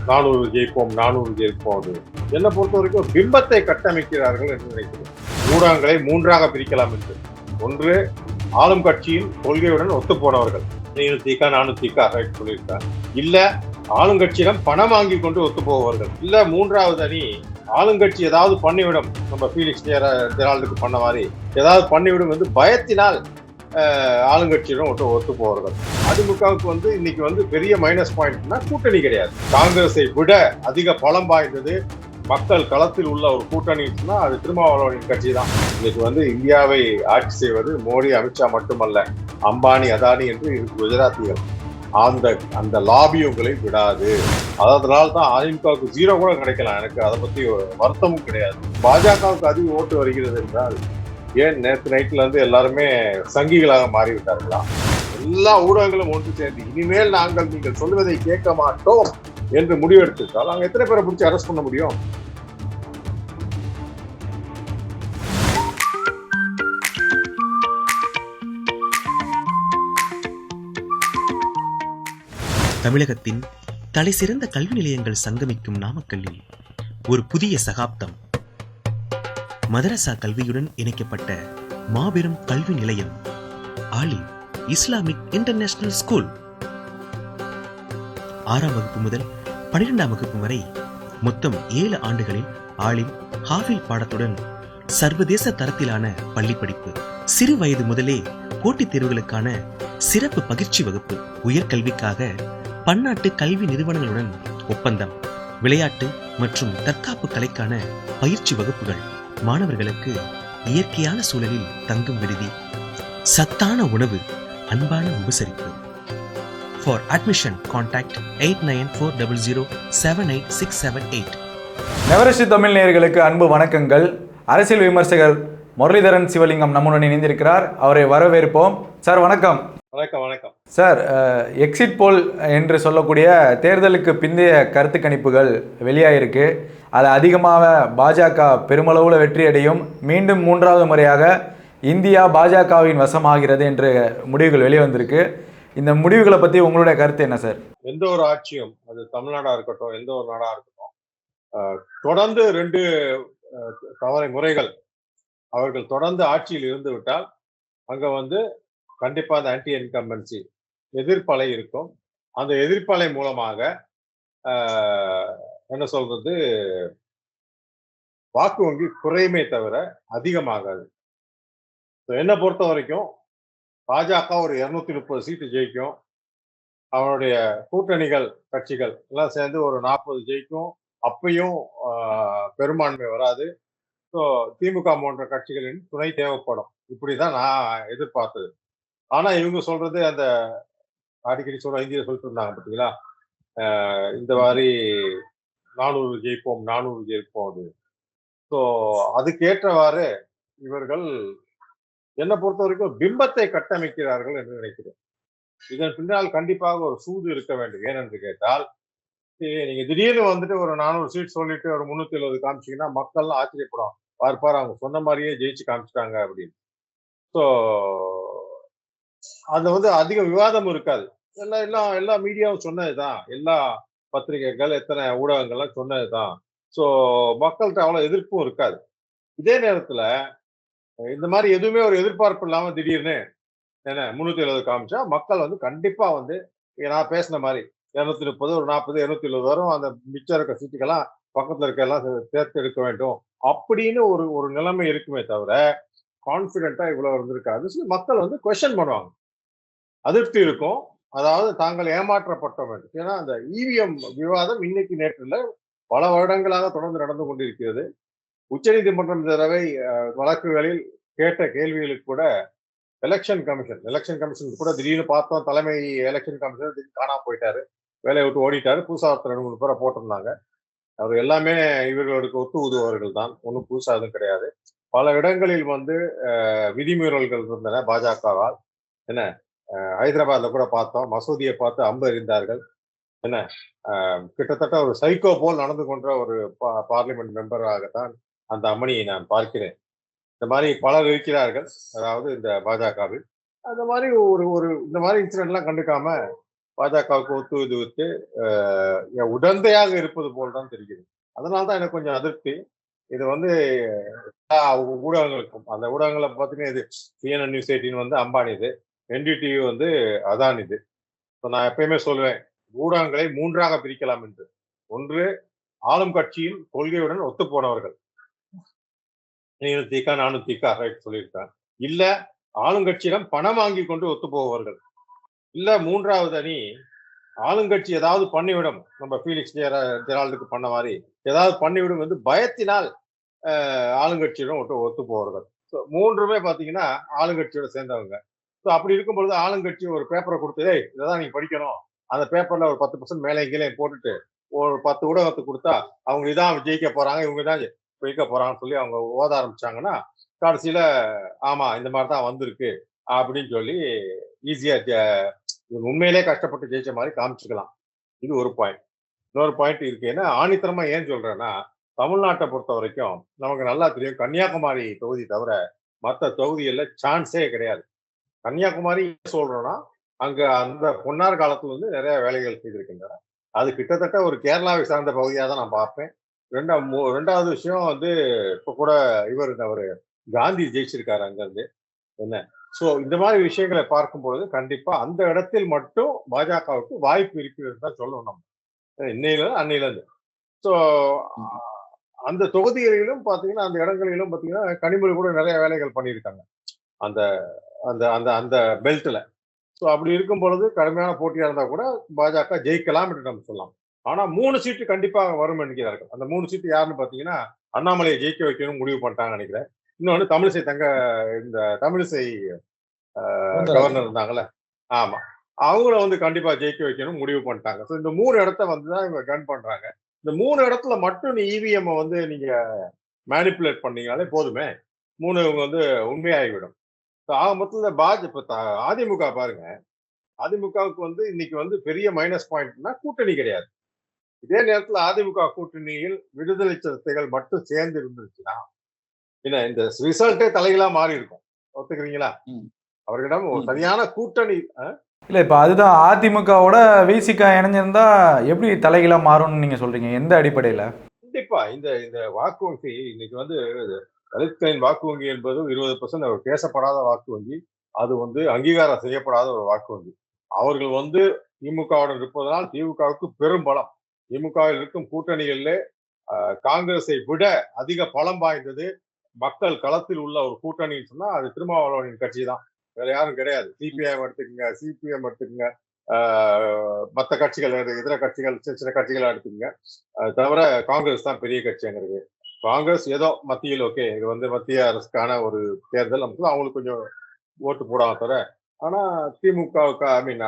400 ஜெயிப்போம் 400 ஜெயிப்போம். அது என்னை பொறுத்த வரைக்கும் பிம்பத்தை கட்டமைக்கிறார்கள் என்று நினைக்கிறேன். ஊடகங்களை மூன்றாக பிரிக்கலாம் என்று. ஒன்று, ஆளும் கட்சியின் கொள்கையுடன் ஒத்து போனவர்கள், நீனு தீக்கா நானும் தீக்கா சொல்லியிருக்காங்க. இல்ல ஆளுங்கட்சியிடம் பணம் வாங்கி கொண்டு ஒத்து போவார்கள். இல்ல மூன்றாவது அணி, ஆளுங்கட்சி ஏதாவது பண்ணிவிடும், நம்ம பீலிக்ஸ் ஜெரால்டுக்கு பண்ண மாதிரி ஏதாவது பண்ணிவிடும் என்று பயத்தினால் ஆளுங்கட்சியிடம் ஒத்து போவார்கள். அதிமுகவுக்கு இன்னைக்கு பெரிய மைனஸ் பாயிண்ட்னா கூட்டணி கிடையாது. காங்கிரஸை விட அதிக பலம் வாய்ந்தது மக்கள் களத்தில் உள்ள ஒரு கூட்டணின்னா அது திருமாவளவனின் கட்சி தான். இன்னைக்கு இந்தியாவை ஆட்சி செய்வது மோடி, அமித்ஷா மட்டுமல்ல, அம்பானி, அதானி என்று குஜராத்திகள். அந்த லாபி உங்களை விடாது. அதனால தான் அதிமுகவுக்கு 0 கூட கிடைக்கலாம். எனக்கு அதை பத்தி வருத்தமும் கிடையாது. பாஜகவுக்கு அதிக ஓட்டு வருகிறது என்றால் ஏன் நேற்று நைட்ல எல்லாருமே சங்கிகளாக மாறிவிட்டார்களா? எல்லா ஊடகங்களும் ஒன்று சேர்ந்து இனிமேல் நீங்கள் சொல்வதை கேட்க மாட்டோம் என்று முடிவெடுத்துட்டால் அங்க எத்தனை பேரை பிடிச்சி அரெஸ்ட் பண்ண முடியும்? தமிழகத்தின் தலைசிறந்த கல்வி நிலையங்கள் சங்கமிக்கும் நாமக்கல்லில் ஒரு புதிய சகாப்தம். மதரசா கல்வியுடன் இணைக்கப்பட்ட மாபெரும் கல்வி நிலையம் ஆலிம் இஸ்லாமிக் இன்டர்நேஷனல் ஸ்கூல். 6ஆம் வகுப்பு முதல் 12ஆம் வகுப்பு வரை மொத்தம் 7 ஆண்டுகளில் ஆலிம் ஹாஃபில் பாடத்துடன் சர்வதேச தரத்திலான பள்ளி படிப்பு. சிறு வயது முதலே போட்டித் தேர்வுகளுக்கான சிறப்பு பயிற்சி வகுப்பு. உயர்கல்விக்காக பன்னாட்டு கல்வி நிறுவனங்களுடன் ஒப்பந்தம். விளையாட்டு மற்றும் தற்காப்பு கலைக்கான பயிற்சி வகுப்புகள். மாணவர்களுக்கு இயற்கையான சூழலில் தங்கும் விடுதி, சத்தான உணவு, அன்பான உபசரிப்பு. For admission, contact 8940078678. நவரசி தமிழ் நேயர்களுக்கு அன்பு வணக்கங்கள். அரசியல் விமர்சகர் முரளிதரன் சிவலிங்கம் நம்முடன் இணைந்திருக்கிறார். அவரை வரவேற்போம். சார் வணக்கம். வணக்கம். வணக்கம் சார். எக்ஸிட் போல் என்று சொல்லக்கூடிய தேர்தலுக்கு பிந்தைய கருத்து கணிப்புகள் வெளியாயிருக்கு. அது அதிகமாக பாஜக பெருமளவில் வெற்றியடையும், மீண்டும் 3வது முறையாக இந்தியா பாஜகவின் வசமாகிறது என்று முடிவுகள் வெளிவந்திருக்கு. இந்த முடிவுகளை பற்றி உங்களுடைய கருத்து என்ன சார்? எந்த ஒரு ஆட்சியும், அது தமிழ்நாடா இருக்கட்டும், எந்த ஒரு நாடா இருக்கட்டும், தொடர்ந்து 2 தவறை முறைகள் அவர்கள் தொடர்ந்து ஆட்சியில் இருந்து விட்டால் அங்க கண்டிப்பா அந்த ஆன்டி இன்கம்பன்சி எதிர்ப்பலை இருக்கும். அந்த எதிர்ப்பலை மூலமாக என்ன சொல்றது, வாக்கு வங்கி குறையுமே தவிர அதிகமாகாது. என்னை பொறுத்த வரைக்கும் பாஜக ஒரு 230 சீட்டு ஜெயிக்கும். அவனுடைய கூட்டணிகள் கட்சிகள் எல்லாம் சேர்ந்து ஒரு 40 ஜெயிக்கும். அப்பையும் பெரும்பான்மை வராது. ஸோ திமுக போன்ற கட்சிகளின் துணை தேவைப்படும். இப்படிதான் நான் எதிர்பார்த்தது. ஆனா இவங்க சொல்றது அந்த அடிக்கடி இந்தியில சொல்லிட்டு இருந்தாங்க பார்த்தீங்களா, இந்த மாதிரி 400 ஜெயிப்போம் 400 ஜெயிப்போம். அது ஸோ அதுக்கேற்றவாறு இவர்கள் என்னை பொறுத்த வரைக்கும் பிம்பத்தை கட்டமைக்கிறார்கள் என்று நினைக்கிறேன். இதன் பின்னால் கண்டிப்பாக ஒரு சூது இருக்க வேண்டும். ஏனென்று கேட்டால், நீங்க திடீர்னு ஒரு 400 சீட் சொல்லிட்டு ஒரு 370 காமிச்சீங்கன்னா மக்கள்லாம் ஆச்சரியப்படும். பார்ப்பார், அவங்க சொன்ன மாதிரியே ஜெயிச்சு காமிச்சிட்டாங்க அப்படின்னு. ஸோ அது அதிக விவாதமும் இருக்காது. எல்லா மீடியாவும் சொன்னதுதான், எல்லா பத்திரிகைகள், எத்தனை ஊடகங்கள்லாம் சொன்னதுதான். ஸோ மக்கள்கிட்ட அவ்வளவு எதிர்ப்பும் இருக்காது. இதே நேரத்துல இந்த மாதிரி எதுவுமே ஒரு எதிர்பார்ப்பு இல்லாம திடீர்னு 370 காமிச்சா மக்கள் கண்டிப்பா நான் பேசின மாதிரி 230, ஒரு 40, 270 வரும். அந்த மிச்சம் இருக்க சீட்டுக்கெல்லாம் பக்கத்துல இருக்க எல்லாம் சேர்த்து எடுக்க வேண்டும் அப்படின்னு ஒரு நிலைமை இருக்குமே தவிர கான்பிடென்டா இவ்வளவு இருந்திருக்காது. மக்கள் கொஸ்டின் பண்ணுவாங்க, அதிருப்தி இருக்கும். அதாவது தாங்கள் ஏமாற்றப்பட்டோம் என்று. ஏன்னா அந்த இவிஎம் விவாதம் இன்னைக்கு நேற்று இல்ல, பல வருடங்களாக தொடர்ந்து நடந்து கொண்டிருக்கிறது. உச்சநீதிமன்றம் இந்த தடவை வழக்குகளில் கேட்ட கேள்விகளுக்கு கூட எலெக்ஷன் கமிஷன் கூட திடீர்னு பார்த்தோம், தலைமை எலெக்ஷன் கமிஷனர் திடீர்னு காணாம போயிட்டாரு, வேலையை விட்டு ஓடிட்டாரு. புதுசா 2-3 பேரை போட்டிருந்தாங்க. அவர் எல்லாமே இவர்களுக்கு ஒத்து உதுவர்கள் தான், ஒன்றும் புதுசா எதுவும் கிடையாது. பல இடங்களில் விதிமீறல்கள் இருந்தன பாஜகவால். என்ன ஹைதராபாத்ல கூட பார்த்தோம், மசூதியை பார்த்து அம்பு எறிந்தார்கள். என்ன கிட்டத்தட்ட ஒரு சைக்கோ போல் நடந்து கொண்ட ஒரு பார்லிமெண்ட் மெம்பராகத்தான் அந்த அம்மணியை நான் பார்க்கிறேன். இந்த மாதிரி பலர் இருக்கிறார்கள், அதாவது இந்த பாஜகவில். அந்த மாதிரி இந்த மாதிரி இன்சிடென்ட் எல்லாம் கண்டுக்காம பாஜகவுக்கு ஒத்து உடந்தையாக இருப்பது போல் தான் தெரிகிறது. அதனால்தான் எனக்கு கொஞ்சம் அதிருப்தி. இது வந்து ஊடகங்களுக்கும், அந்த ஊடகங்களை பார்த்தீங்கன்னா இது CNN நியூஸ் 18 வந்து அம்பானிது, NDTV வந்து அதானிது. நான் எப்பயுமே சொல்லுவேன், ஊடகங்களை 3ஆக பிரிக்கலாம் என்று. ஒன்று, ஆளும் கட்சியின் கொள்கையுடன் ஒத்து போனவர்கள், நீங்களும் தீக்கா நானும் தீக்கா ரைட் சொல்லியிருக்கேன். இல்ல ஆளுங்கட்சியிடம் பணம் வாங்கி கொண்டு ஒத்து போபவர்கள். இல்ல 3வது அணி, ஆளுங்கட்சி ஏதாவது பண்ணிவிடும், நம்ம ஃபீலிக்ஸ் ஜெரால்டுக்கு பண்ண மாதிரி ஏதாவது பண்ணிவிடும் வந்து பயத்தினால் ஆளுங்கட்சியுடன் ஒத்து போவார்கள். மூன்றுமே பாத்தீங்கன்னா ஆளுங்கட்சியோட சேர்ந்தவங்க. ஸோ அப்படி இருக்கும் பொழுது ஆளுங்கட்சி ஒரு பேப்பரை கொடுத்து இதான் நீங்க படிக்கணும், அந்த பேப்பர்ல ஒரு 10% மேலே கீழே போட்டுட்டு ஒரு 10 ஊடகத்துக்கு கொடுத்தா அவங்க இதான் ஜெயிக்க போறாங்க, இவங்க தான் ஜெயிக்க போறாங்கன்னு சொல்லி அவங்க ஓத ஆரம்பிச்சாங்கன்னா கடைசியில ஆமா இந்த மாதிரி தான் வந்திருக்கு அப்படின்னு சொல்லி ஈஸியா உண்மையிலே கஷ்டப்பட்டு ஜெயிச்ச மாதிரி காமிச்சுக்கலாம். இது ஒரு பாயிண்ட். இன்னொரு பாயிண்ட் இருக்கு. ஏன்னா ஆணித்தரமா ஏன் சொல்றேன்னா, தமிழ்நாட்டை பொறுத்த வரைக்கும் நமக்கு நல்லா தெரியும், கன்னியாகுமரி தொகுதி தவிர மற்ற தொகுதிகளில் சான்ஸே கிடையாது. கன்னியாகுமரி சொல்றோம்னா அங்க அந்த பொன்னார் காலத்துல இருந்து நிறைய வேலைகள் செய்திருக்கின்றன. அது கிட்டத்தட்ட ஒரு கேரளாவை சார்ந்த பகுதியாக தான் நான் பார்ப்பேன். ரெண்டாவது விஷயம் வந்து இப்ப கூட அவரு காந்தி ஜெயிச்சிருக்காரு அங்க இருந்து என்ன. சோ இந்த மாதிரி விஷயங்களை பார்க்கும்பொழுது கண்டிப்பா அந்த இடத்தில் மட்டும் பாஜகவுக்கு வாய்ப்பு இருக்கிறது தான் சொல்லணும் நம்ம இன்னையில அன்னையில இருந்து. ஸோ அந்த தொகுதிகளிலும் பாத்தீங்கன்னா, அந்த இடங்களிலும் பாத்தீங்கன்னா கனிமொழி கூட நிறைய வேலைகள் பண்ணியிருக்காங்க அந்த அந்த அந்த அந்த பெல்ட்ல. ஸோ அப்படி இருக்கும் பொழுது கடுமையான போட்டியா இருந்தா கூட பாஜக ஜெயிக்கலாம் என்று நம்ம சொல்லலாம். ஆனா 3 சீட்டு கண்டிப்பாக வரும் என்கிறார்கள். அந்த 3 சீட்டு யாருன்னு பாத்தீங்கன்னா, அண்ணாமலையை ஜெயிக்க வைக்கணும் முடிவு பண்ணிட்டாங்க நினைக்கிறேன். இன்னொன்னு தமிழிசை இந்த தமிழிசை கவர்னர் இருந்தாங்கல்ல, ஆமா, அவங்கள வந்து கண்டிப்பா ஜெயிக்க வைக்கணும் முடிவு பண்ணிட்டாங்க. ஸோ இந்த 3 இடத்த வந்துதான் இவங்க கன் பண்றாங்க. இந்த 3 இடத்துல மட்டும் நீ இவிஎம் வந்து நீங்க மேனிப்புலேட் பண்ணீங்கனாலே போதுமே, 3 இவங்க வந்து உண்மையாகிவிடும். ஆக மொத்தத்துல இப்ப அதிமுக பாருங்க, அதிமுகவுக்கு வந்து இன்னைக்கு வந்து பெரிய மைனஸ் பாயிண்ட்னா கூட்டணி கிடையாது. இதே நேரத்துல அதிமுக கூட்டணியில் விடுதலை சிறுத்தைகள் மட்டும் சேர்ந்து இருந்துச்சுன்னா இந்த ரிசல்ட்டே தலைகளா மாறி இருக்கும். ஒத்துக்கிறீங்களா? அவர்களிடம் ஒரு சரியான கூட்டணி இல்ல இப்ப அதுதான் அதிமுகவோட விசிக இணைஞ்சிருந்தா எப்படி தலைகளா மாறும்னு நீங்க சொல்றீங்க, எந்த அடிப்படையில? கண்டிப்பா இந்த இந்த வாக்கு வங்கி இன்னைக்கு வந்து தலித்களின் வாக்கு வங்கி என்பது 20% அவர் பேசப்படாத வாக்கு வங்கி. அது வந்து அங்கீகாரம் செய்யப்படாத ஒரு வாக்கு வங்கி. அவர்கள் வந்து திமுகவுடன் இருப்பதனால் திமுகவுக்கு பெரும் பலம். திமுகவில் இருக்கும் கூட்டணிகளிலே காங்கிரஸை விட அதிக பலம் வாய்ந்தது மக்கள் களத்தில் உள்ள ஒரு கூட்டணின்னு சொன்னா அது திருமாவளவனின் கட்சி தான், வேற யாரும் கிடையாது. சிபிஎம் எடுத்துக்கங்க, சிபிஎம் எடுத்துக்கங்க, மற்ற கட்சிகள் இதர கட்சிகள் சின்ன கட்சிகளை எடுத்துக்கங்க. அது தவிர காங்கிரஸ் தான் பெரிய கட்சிங்கிறது. காங்கிரஸ் ஏதோ மத்தியில் ஓகே, இது வந்து மத்திய அரசுக்கான ஒரு தேர்தல், அவங்களுக்கு கொஞ்சம் ஓட்டு போடாம தவிர. ஆனா திமுகவுக்கு ஐ மீன்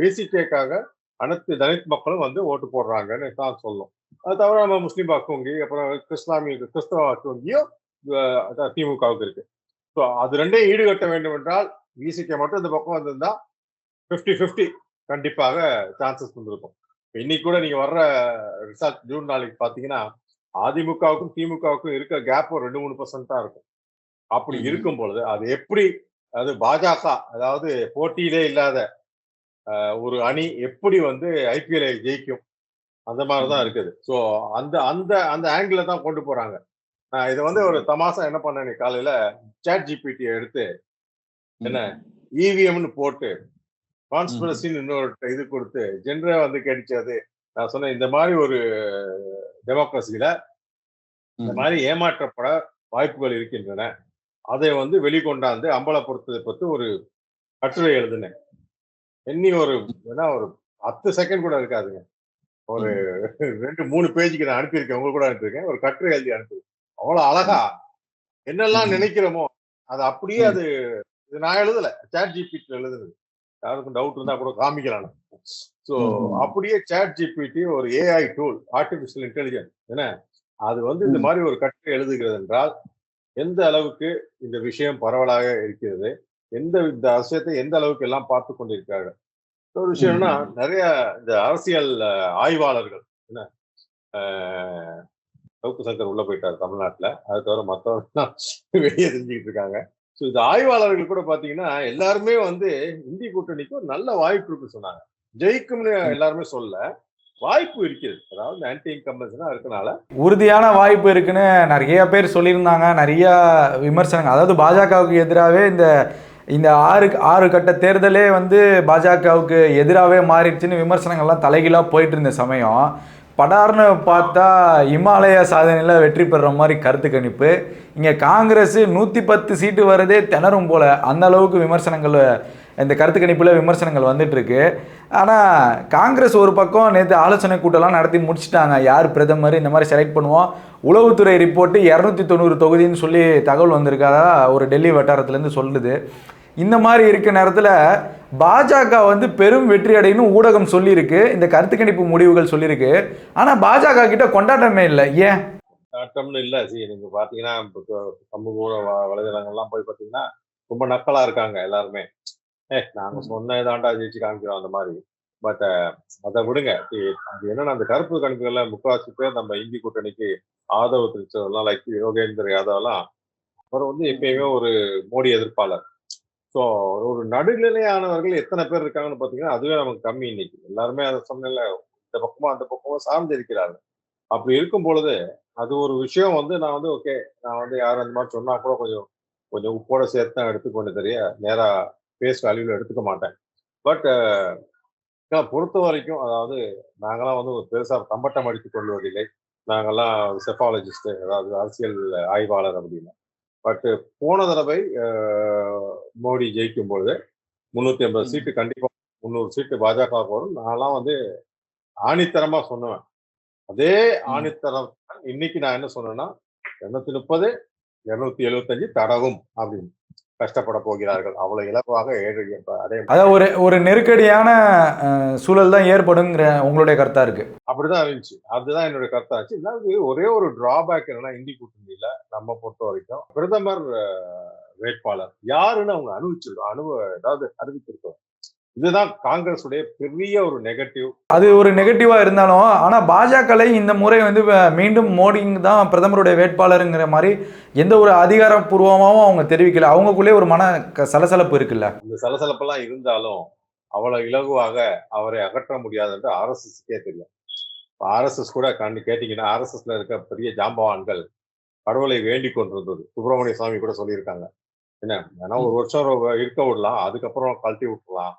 விசிகேக்காக அனைத்து தலித் மக்களும் வந்து ஓட்டு போடுறாங்கன்னு தான் சொல்லும். அது தவிர நம்ம முஸ்லீம் வாக்கு வங்கி, அப்புறம் கிறிஸ்தவ வாக்கு வங்கியும் திமுகவுக்கு இருக்கு. ஸோ அது ரெண்டையும் ஈடுகட்ட வேண்டும் என்றால் விசிகே மட்டும் இந்த பக்கம் வந்திருந்தா 50-50 கண்டிப்பாக சான்சஸ் வந்திருக்கும். இன்னைக்கு கூட நீங்க வர்ற ரிசல்ட் ஜூன் நாளைக்கு பாத்தீங்கன்னா அதிமுகவுக்கும் திமுகவுக்கும் இருக்க கேப் ஒரு 2-3% தான் இருக்கும். அப்படி இருக்கும் பொழுது அது எப்படி, அது பாஜக அதாவது போட்டியிலே இல்லாத ஒரு அணி எப்படி வந்து ஐபிஎல் ஜெயிக்கும், அந்த மாதிரிதான் இருக்குது. ஸோ அந்த அந்த அந்த ஆங்கிள் தான் கொண்டு போறாங்க. இதை வந்து ஒரு தமாசா என்ன பண்ண காலையில சாட் ஜிபிடி எடுத்து என்ன இவிஎம்னு போட்டு கான்ஸ்பிரசின்னு இன்னொரு இது கொடுத்து ஜென்ரா வந்து கிடைச்சது. நான் சொன்னேன் இந்த மாதிரி ஒரு டெமோக்ரஸியில இந்த மாதிரி ஏமாற்றப்பட வாய்ப்புகள் இருக்கின்றன, அதை வந்து வெளிக்கொண்டாந்து அம்பலப்படுத்துவதை பற்றி ஒரு கட்டுரை எழுதுனேன். இன்னி ஒரு 10 செகண்ட் கூட இருக்காதுங்க, ஒரு 2-3 பேஜுக்கு நான் அனுப்பியிருக்கேன், உங்களுக்கு கூட அனுப்பியிருக்கேன், ஒரு கட்டுரை எழுதி அனுப்பியிருக்கேன். அவ்வளவு அழகா என்னெல்லாம் நினைக்கிறோமோ அது அப்படியே, அது நான் எழுதல, சாட் ஜிபிடி எழுதுனது. யாருக்கும் டவுட் இருந்தா கூட காமிக்கலாம். ஸோ அப்படியே சாட் ஜிபிடி ஒரு ஏஐ டூல், ஆர்டிபிஷியல் இன்டெலிஜென்ஸ் என்ன, அது வந்து இந்த மாதிரி ஒரு கட்டுரை எழுதுகிறது என்றால் எந்த அளவுக்கு இந்த விஷயம் பரவலாக இருக்கிறது, இந்த விஷயத்தை எந்த அளவுக்கு எல்லாம் பார்த்து கொண்டிருக்கிறார்கள். ஒரு விஷயம்னா நிறைய இந்த அரசியல் ஆய்வாளர்கள் என்ன, சவுக்கு சங்கர் உள்ள போயிட்டாரு தமிழ்நாட்டுல, அது தவிர மற்றவர்கள் வெளியே செஞ்சுக்கிட்டு இருக்காங்க. ஸோ இந்த ஆய்வாளர்கள் கூட பாத்தீங்கன்னா எல்லாருமே வந்து இந்திய கூட்டணிக்கு ஒரு நல்ல வாய்ப்பு இருக்கு சொன்னாங்க. ஜெயிக்கும்னு எல்லாருமே சொல்ல வாய்ப்பு இருக்குது. அதாவது ஆன்டி இன்கம்பன்ஸ்னா இருக்கனால உறுதியான வாய்ப்பு இருக்குன்னு நிறைய பேர் சொல்லியிருந்தாங்க. நிறைய விமர்சனங்கள், அதாவது பாஜகவுக்கு எதிராகவே இந்த இந்த ஆறு கட்ட தேர்தலே வந்து பாஜகவுக்கு எதிராகவே மாறிடுச்சுன்னு விமர்சனங்கள்லாம் தலைகீழாக போயிட்டு இருந்த சமயம், படார்னு பார்த்தா இமாலய சாதனையில் வெற்றி பெறுற மாதிரி கருத்து கணிப்பு. இங்கே காங்கிரஸ் 110 சீட்டு வரதே திணறும் போல, அந்த அளவுக்கு விமர்சனங்கள், இந்த கருத்து கணிப்பில் விமர்சனங்கள் வந்துட்டு இருக்கு. ஆனால் காங்கிரஸ் ஒரு பக்கம் நேற்று ஆலோசனை கூட்டம்லாம் நடத்தி முடிச்சுட்டாங்க. யார் பிரதமர் இந்த மாதிரி செலக்ட் பண்ணுவோம். உளவுத்துறை ரிப்போர்ட்டு 290 தொகுதின்னு சொல்லி தகவல் வந்திருக்காதா ஒரு டெல்லி வட்டாரத்துலேருந்து சொல்லுது. இந்த மாதிரி இருக்க நேரத்தில் பாஜக வந்து பெரும் வெற்றி அடையணும் ஊடகம் சொல்லியிருக்கு, இந்த கருத்து கணிப்பு முடிவுகள் சொல்லியிருக்கு. ஆனால் பாஜக கிட்ட கொண்டாட்டமே இல்லை. ஏன் கொண்டாட்டம்னு இல்லை? நீங்க பாத்தீங்கன்னா சமூக வலைதளங்கள்லாம் போய் பாத்தீங்கன்னா ரொம்ப நக்கலா இருக்காங்க எல்லாருமே. நாங்க சொன்னதாண்டா ஜெயிச்சு காமிக்கிறோம் அந்த மாதிரி. பட் அதை விடுங்க. அது என்னன்னா, அந்த கருப்பு கணிப்புகள்ல முக்காவாசி பேர் நம்ம இந்தி கூட்டணிக்கு ஆதரவு தெரிவிச்சதெல்லாம், லைக் யோகேந்திர யாதவ் எல்லாம், அவர் வந்து எப்பயுமே ஒரு மோடி எதிர்ப்பாளர். ஸோ ஒரு நடுநிலையானவர்கள் எத்தனை பேர் இருக்காங்கன்னு பாத்தீங்கன்னா அதுவே நமக்கு கம்மி. இன்னைக்கு எல்லாருமே அதை சொன்னல, இந்த பக்கமா அந்த பக்கமா சார்ந்து இருக்கிறார்கள். அப்படி இருக்கும் பொழுது அது ஒரு விஷயம் வந்து நான் வந்து ஓகே, நான் வந்து யாரும் அந்த மாதிரி சொன்னா கூட கொஞ்சம் கொஞ்சம் உப்போட சேர்த்து தான் எடுத்துக்கொண்டு தெரிய நேரா பேஸ் வேல்யூல எடுத்துக்க மாட்டேன். பட் பொறுத்த வரைக்கும், அதாவது நாங்கெல்லாம் வந்து ஒரு பெருசா கம்பட்டம் அடித்துக் கொள்வதில்லை. நாங்கெல்லாம் செஃபாலஜிஸ்ட், அதாவது அரசியல் ஆய்வாளர் அப்படின்னு. பட் போன தடவை மோடி ஜெயிக்கும் பொழுது 350 சீட்டு கண்டிப்பா 300 சீட்டு பாஜக வரும். நான்லாம் வந்து ஆணித்தரமா சொன்னேன். அதே ஆணித்தரம் இன்னைக்கு நான் என்ன சொன்னேன்னா 230 275 தடவும் அப்படின்னு கஷ்டப்பட போகிறார்கள். அவ்வளவு இலகுவாக அதாவது ஒரு நெருக்கடியான சூழல் தான் ஏற்படுங்கிற உங்களுடைய கருத்தா இருக்கு. அப்படிதான் இருந்துச்சு. அதுதான் என்னுடைய கருத்தா இருந்துச்சு. அதாவது ஒரே ஒரு டிராபேக் என்னன்னா, இந்தி கூட்டணியில நம்ம பொறுத்த வரைக்கும் பிரதமர் வேட்பாளர் யாருன்னு அவங்க ஏதாவது அறிவிச்சிருக்கோம். இதுதான் காங்கிரஸ் உடைய பெரிய ஒரு நெகட்டிவ். அது ஒரு நெகட்டிவா இருந்தாலும், ஆனா பாஜக இந்த முறை வந்து மீண்டும் மோடி தான் பிரதமருடைய வேட்பாளருங்கிற மாதிரி எந்த ஒரு அதிகாரப்பூர்வமாகவும் அவங்க தெரிவிக்கல. அவங்களுக்குள்ளே ஒரு மன சலசலப்பு இருக்குல்ல. இந்த சலசலப்பெல்லாம் இருந்தாலும் அவ்வளவு இலகுவாக அவரை அகற்ற முடியாது என்று ஆர்எஸ்எஸ்க்கே தெரியும். ஆர்எஸ்எஸ் கூட கேட்டீங்கன்னா, ஆர்எஸ்எஸ்ல இருக்க பெரிய ஜாம்பவான்கள் கடவுளை வேண்டிக் கொண்டிருந்தது. சுப்பிரமணிய சுவாமி கூட சொல்லியிருக்காங்க. என்ன ஏன்னா, ஒரு வருஷம் இருக்க விடலாம், அதுக்கப்புறம் கழட்டி விட்டுலாம்.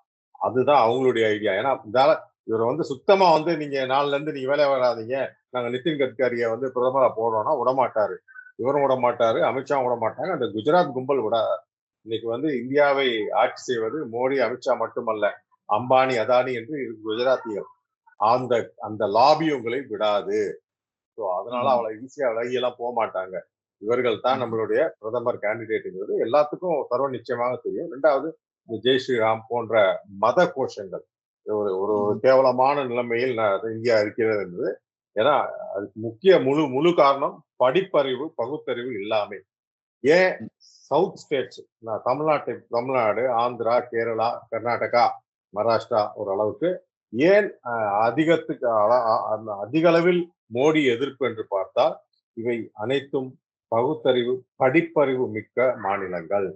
அதுதான் அவங்களுடைய ஐடியா. ஏன்னா இவரை வந்து சுத்தமா வந்து நீங்க நாளில இருந்து நீங்க வேலையை வராதீங்க, நாங்க நிதின் கட்கரியை வந்து பிரதமரா போடுறோம்னா விடமாட்டாரு. இவரும் விட மாட்டாரு, அமித்ஷா விட மாட்டாங்க. அந்த குஜராத் கும்பல் விட இன்னைக்கு வந்து இந்தியாவை ஆட்சி செய்வது மோடி அமித்ஷா மட்டுமல்ல, அம்பானி அதானி என்று குஜராத்திகள். அந்த அந்த லாபி உங்களை விடாது. ஸோ அதனால அவ்வளவு ஈஸியா விலகியெல்லாம் போக மாட்டாங்க. இவர்கள் தான் நம்மளுடைய பிரதமர் கேண்டிடேட்டுங்கிறது எல்லாத்துக்கும் சர்வ நிச்சயமாக தெரியும். ரெண்டாவது, இந்த ஜெய் ஸ்ரீராம் போன்ற மத கோஷங்கள் ஒரு ஒரு கேவலமான நிலைமையில் இந்தியா இருக்கிறது என்பது. ஏன்னா அதுக்கு முக்கிய முழு காரணம் படிப்பறிவு, பகுத்தறிவு இல்லாமை. ஏன் சவுத் ஸ்டேட்ஸ், தமிழ்நாடு, ஆந்திரா, கேரளா, கர்நாடகா, மகாராஷ்டிரா ஒரு அளவுக்கு ஏன் அதிக அளவில் மோடி எதிர்ப்பு என்று பார்த்தால், இவை அனைத்தும் பகுத்தறிவு, படிப்பறிவு மிக்க மாநிலங்கள்,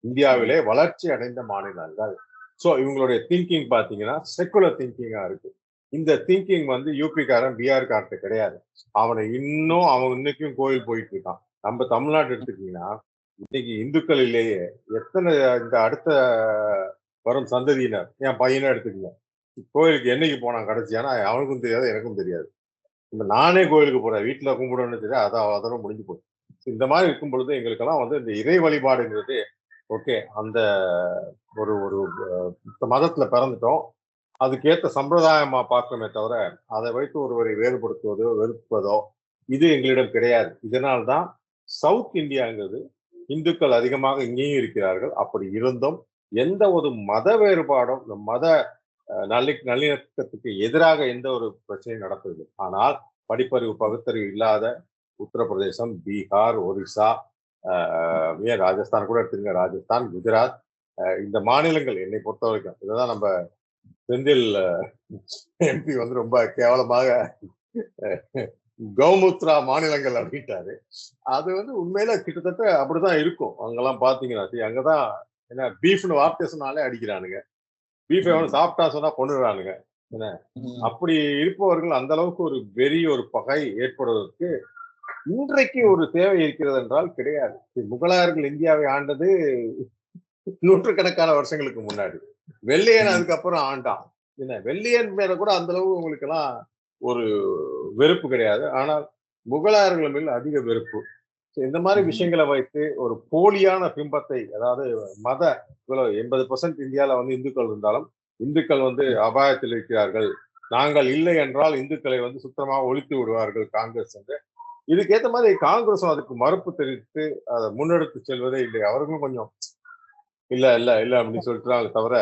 இந்தியாவிலே வளர்ச்சி அடைந்த மாநிலங்கள். ஸோ இவங்களுடைய திங்கிங் பார்த்தீங்கன்னா செக்குலர் திங்கிங்கா இருக்கு. இந்த திங்கிங் வந்து யூபிக்காரன், பீகார்கார்ட்ட கிடையாது. அவன் இன்னைக்கும் கோயில் போயிட்டு இருக்கான். நம்ம தமிழ்நாடு எடுத்துக்கிட்டீங்கன்னா, இன்னைக்கு இந்துக்களிலேயே எத்தனை இந்த அடுத்த வரும் சந்ததியினர், என் பையனை எடுத்துக்கீங்க, கோயிலுக்கு என்னைக்கு போனான் கடைசியானா அவனுக்கும் தெரியாது, எனக்கும் தெரியாது. இப்ப நானே கோயிலுக்கு போறேன், வீட்டுல கும்பிடணும்னு தெரியாது, அதோட முடிஞ்சு போச்சு. இந்த மாதிரி இருக்கும் பொழுது எங்களுக்கெல்லாம் வந்து இந்த இறை வழிபாடுங்கிறது ஓகே, அந்த ஒரு ஒரு மதத்துல பிறந்துட்டோம், அதுக்கேற்ற சம்பிரதாயமா பார்க்கணுமே தவிர அதை வைத்து ஒருவரை வேறுபடுத்துவதோ வெறுப்பதோ இது எங்களிடம் கிடையாது. இதனால்தான் சவுத் இந்தியாங்கிறது இந்துக்கள் அதிகமாக இங்கேயும் இருக்கிறார்கள். அப்படி இருந்தும் எந்த ஒரு மத வேறுபாடும், மத நல்லிணக்கத்துக்கு எதிராக எந்த ஒரு பிரச்சனையும் நடப்பதில்லை. ஆனால் படிப்பறிவு, பகுத்தறிவு இல்லாத உத்தரப்பிரதேசம், பீகார், ஒரிசா, ஏன் ராஜஸ்தான் கூட எடுத்துங்க, ராஜஸ்தான், குஜராத், இந்த மாநிலங்கள் என்னை பொறுத்த வரைக்கும், இதுதான் நம்ம செந்தில் எம்பி வந்து ரொம்ப கேவலமாக கௌமுத்ரா மாநிலங்கள் அப்படின்ட்டாரு. அது வந்து உண்மையில கிட்டத்தட்ட அப்படிதான் இருக்கும். அங்கெல்லாம் பாத்தீங்கன்னா அங்கதான் என்ன பீஃப்னு வார்த்தை சொன்னாலே அடிக்கிறானுங்க. பீஃபை வந்து சாப்பிட்டா சொன்னா கொண்டுறானுங்க. என்ன அப்படி இருப்பவர்கள் அந்த அளவுக்கு ஒரு வெறி ஒரு பகை ஏற்படுவதற்கு இன்றைக்கு ஒரு தேவை இருக்கிறது என்றால் கிடையாது. முகலாயர்கள் இந்தியாவை ஆண்டது நூற்றுக்கணக்கான வருஷங்களுக்கு முன்னாடி. வெள்ளையன் அதுக்கப்புறம் ஆண்டான். என்ன வெள்ளையன் மேல கூட அந்த அளவு உங்களுக்கு எல்லாம் ஒரு வெறுப்பு கிடையாது. ஆனால் முகலாயர்கள் மேல் அதிக வெறுப்பு. இந்த மாதிரி விஷயங்களை வைத்து ஒரு போலியான பிம்பத்தை, அதாவது மத 80% இந்தியால வந்து இந்துக்கள் இருந்தாலும் இந்துக்கள் வந்து அபாயத்தில் இருக்கிறார்கள், நாங்கள் இல்லை என்றால் இந்துக்களை வந்து சுத்தமாக ஒழித்து விடுவார்கள் காங்கிரஸ் என்று. இதுக்கேற்ற மாதிரி காங்கிரஸும் அதுக்கு மறுப்பு தெரிவித்து அதை முன்னெடுத்து செல்வதே இல்லை. அவர்களும் கொஞ்சம் இல்ல இல்ல இல்ல அப்படின்னு சொல்லிட்டு தவிர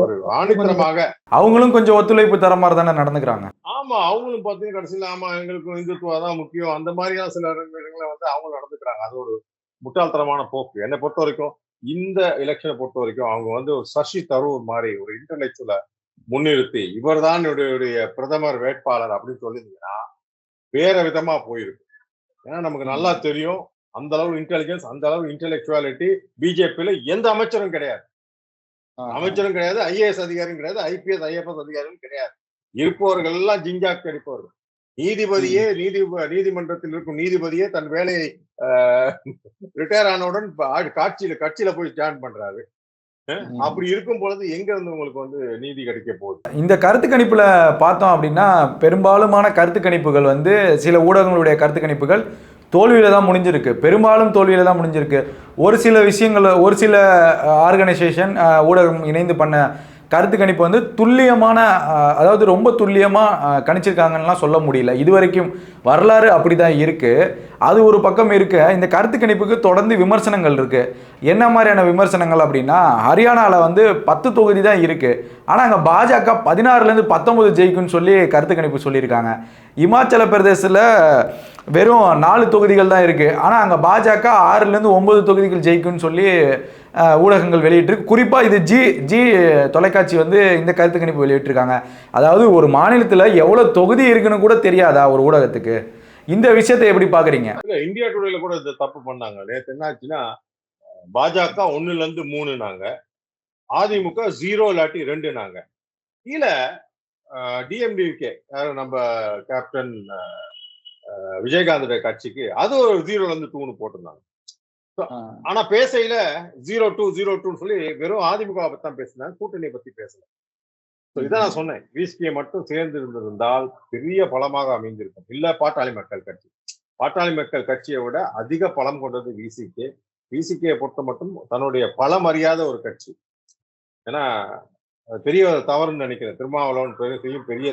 ஒரு ஆணித்தரமாக அவங்களும் கொஞ்சம் ஒத்துழைப்பு தர மாதிரி தானே நடந்துக்கிறாங்க. ஆமா, அவங்களும் பாத்தீங்கன்னா கடைசியில ஆமா எங்களுக்கு இந்துத்துவா தான் முக்கியம் அந்த மாதிரியான சில இடங்களை வந்து அவங்க நடந்துக்கிறாங்க. அது ஒரு முட்டாள்தனமான போக்கு. என்னை பொறுத்த வரைக்கும் இந்த எலெக்ஷனை பொறுத்த வரைக்கும் அவங்க வந்து ஒரு சசி தரூர் மாதிரி ஒரு இன்டர்நெக்சுவல முன்னிறுத்தி இவர்தான் என்னுடைய பிரதமர் வேட்பாளர் அப்படின்னு சொல்லியிருந்தீங்கன்னா வேற விதமா போயிருக்கு. ஏன்னா நமக்கு நல்லா தெரியும் அந்த அளவு இன்டெலிஜென்ஸ், அந்த அளவு இன்டெலெக்சுவாலிட்டி பிஜேபியில எந்த அமைச்சரும் கிடையாது. அமைச்சரும் கிடையாது, ஐஏஎஸ் அதிகாரியும் கிடையாது, ஐபிஎஸ் ஐஎஃப்எஸ் அதிகாரியும் கிடையாது. இருப்பவர்கள் எல்லாம் ஜிஞ்சாக் அடிப்பவர்கள். நீதிபதியே நீதிமன்றத்தில் இருக்கும் நீதிபதியே தன் வேலையை ரிட்டையர் ஆனவுடன் கட்சியில போய் ஜாயின் பண்றாரு. அப்படி இருக்கும் பொழுது எங்க இருந்து உங்களுக்கு வந்து நீதி கிடைக்க போகுது? இந்த கருத்து கணிப்புல பார்த்தோம் அப்படின்னா பெரும்பாலுமான கருத்து கணிப்புகள் வந்து சில ஊடகங்களுடைய கருத்து கணிப்புகள் தோல்வியில தான் முடிஞ்சிருக்கு. பெரும்பாலும் தோல்வியில தான் முடிஞ்சிருக்கு. ஒரு சில விஷயங்கள், ஒரு சில ஆர்கனைசேஷன் ஊடகம் இணைந்து பண்ண கருத்து கணிப்பு வந்து துல்லியமான, அதாவது ரொம்ப துல்லியமாக கணிச்சிருக்காங்கலாம் சொல்ல முடியல. இது வரைக்கும் வரலாறு அப்படி தான் இருக்குது. அது ஒரு பக்கம் இருக்க, இந்த கருத்து கணிப்புக்கு தொடர்ந்து விமர்சனங்கள் இருக்குது. என்ன மாதிரியான விமர்சனங்கள் அப்படின்னா, ஹரியானாவில் வந்து 10 தொகுதி தான் இருக்குது, ஆனால் அங்கே பாஜக 16லேருந்து 19 ஜெயிக்கும்னு சொல்லி கருத்து கணிப்பு சொல்லியிருக்காங்க. இமாச்சல பிரதேசத்தில் வெறும் 4 தொகுதிகள் தான் இருக்குது, ஆனால் அங்கே பாஜக 6லேருந்து 9 தொகுதிகள் ஜெயிக்கும்னு சொல்லி ஊடகங்கள் வெளியிட்டிருக்கு. குறிப்பாக இது ஜி தொலைக்காட்சி வந்து இந்த கருத்து கணிப்பு வெளியிட்டிருக்காங்க. அதாவது ஒரு மாநிலத்தில் எவ்வளோ தொகுதி இருக்குன்னு கூட தெரியாதா ஒரு ஊடகத்துக்கு? இந்த விஷயத்தை எப்படி பார்க்குறீங்க? இந்தியா டுடேல கூட இந்த தப்பு பண்ணாங்க. நேற்று என்ன ஆச்சுன்னா, பாஜக 1லேருந்து 3 அதிமுக 0 இல்லாட்டி 2 கீழே டிஎம்டிகே நம்ம கேப்டன் விஜயகாந்தோட கட்சிக்கு அது ஒரு 0லேருந்து 2 போட்டிருந்தாங்க. ஆனா பேசையில 0-2 சொல்லி வெறும் அதிமுக பத்தி தான் பேசினாங்க, கூட்டணியை பத்தி பேசல. இதான் நான் சொன்னேன், விசிகே மட்டும் சேர்ந்து இருந்திருந்தால் பெரிய பலமாக அமைந்திருக்கும். இல்ல பாட்டாளி மக்கள் கட்சி, பாட்டாளி மக்கள் கட்சியை விட அதிக பலம் கொண்டது விசிகே. விசிகேயை பொறுத்த மட்டும் தன்னுடைய பலம் அறியாத ஒரு கட்சி. ஏன்னா பெரிய தவறுன்னு நினைக்கிறேன், திருமாவளவன் செய்யும் பெரிய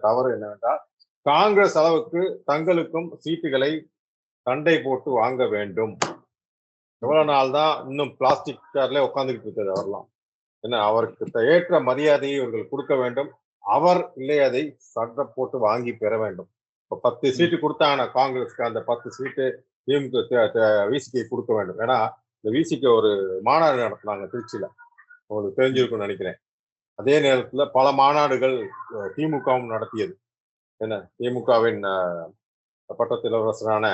தவறு என்னவென்றால், காங்கிரஸ் அளவுக்கு தங்களுக்கும் சீட்டுகளை சண்டை போட்டு வாங்க வேண்டும். எவ்வளவு நாள் தான் இன்னும் பிளாஸ்டிக் சேர்ல உட்காந்துக்கிட்டு இருக்கிறது? அவர்லாம் என்ன, அவருக்கு ஏற்ற மரியாதையை இவர்கள் கொடுக்க வேண்டும். அவர் இல்லை அதை சண்டை போட்டு வாங்கி பெற வேண்டும். இப்போ 10 சீட்டு கொடுத்தாங்கன்னா காங்கிரஸ்க்கு, அந்த 10 சீட்டு திமுக விசிகே கொடுக்க வேண்டும். ஏன்னா இந்த விசிகே ஒரு மாநாடு நடத்தினாங்க திருச்சியில, உங்களுக்கு தெரிஞ்சிருக்கும்னு நினைக்கிறேன். அதே நேரத்துல பல மாநாடுகள் திமுகவும் நடத்தியது. என்ன, திமுகவின் பட்டத்து இளவரசரான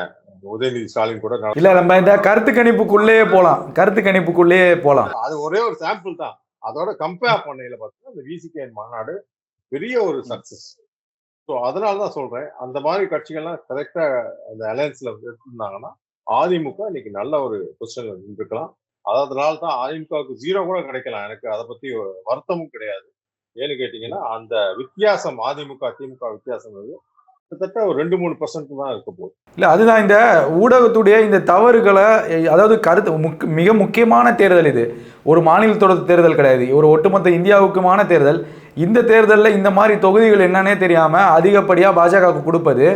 உதயநிதி ஸ்டாலின் கூட இல்ல, நம்ம இந்த கருத்து கணிப்புக்குள்ளேயே போலாம். அது ஒரே ஒரு சாம்பிள் தான். அதோட கம்பேர் பண்ணையில பார்த்தீங்கன்னா இந்த விசிகே மாநாடு பெரிய ஒரு சக்சஸ். ஸோ அதனாலதான் சொல்றேன், அந்த மாதிரி கட்சிகள்லாம் கரெக்டா அந்த அலையன்ஸ்ல எடுத்திருந்தாங்கன்னா அதிமுக இன்னைக்கு நல்ல ஒரு பொசிஷன்ல இருந்திருக்கலாம். அதனால தான் அதிமுகவுக்கு 0 கூட கிடைக்கலாம். எனக்கு அதை பத்தி வருத்தமும் கிடையாது. ஏன்னு கேட்டீங்கன்னா அந்த வித்தியாசம், அதிமுக திமுக வித்தியாசம் வந்து கிட்டத்தட்ட ஒரு 2-3% தான் இருக்க போகுது. இல்லை, அதுதான் இந்த ஊடகத்துடைய இந்த தவறுகளை, அதாவது மிக முக்கியமான தேர்தல் இது. ஒரு மாநிலத்தோட தேர்தல் கிடையாது, ஒரு ஒட்டுமொத்த இந்தியாவுக்குமான தேர்தல். இந்த தேர்தலில் இந்த மாதிரி தொகுதிகள் என்னன்னே தெரியாமல் அதிகப்படியாக பாஜகவுக்கு கொடுப்பது,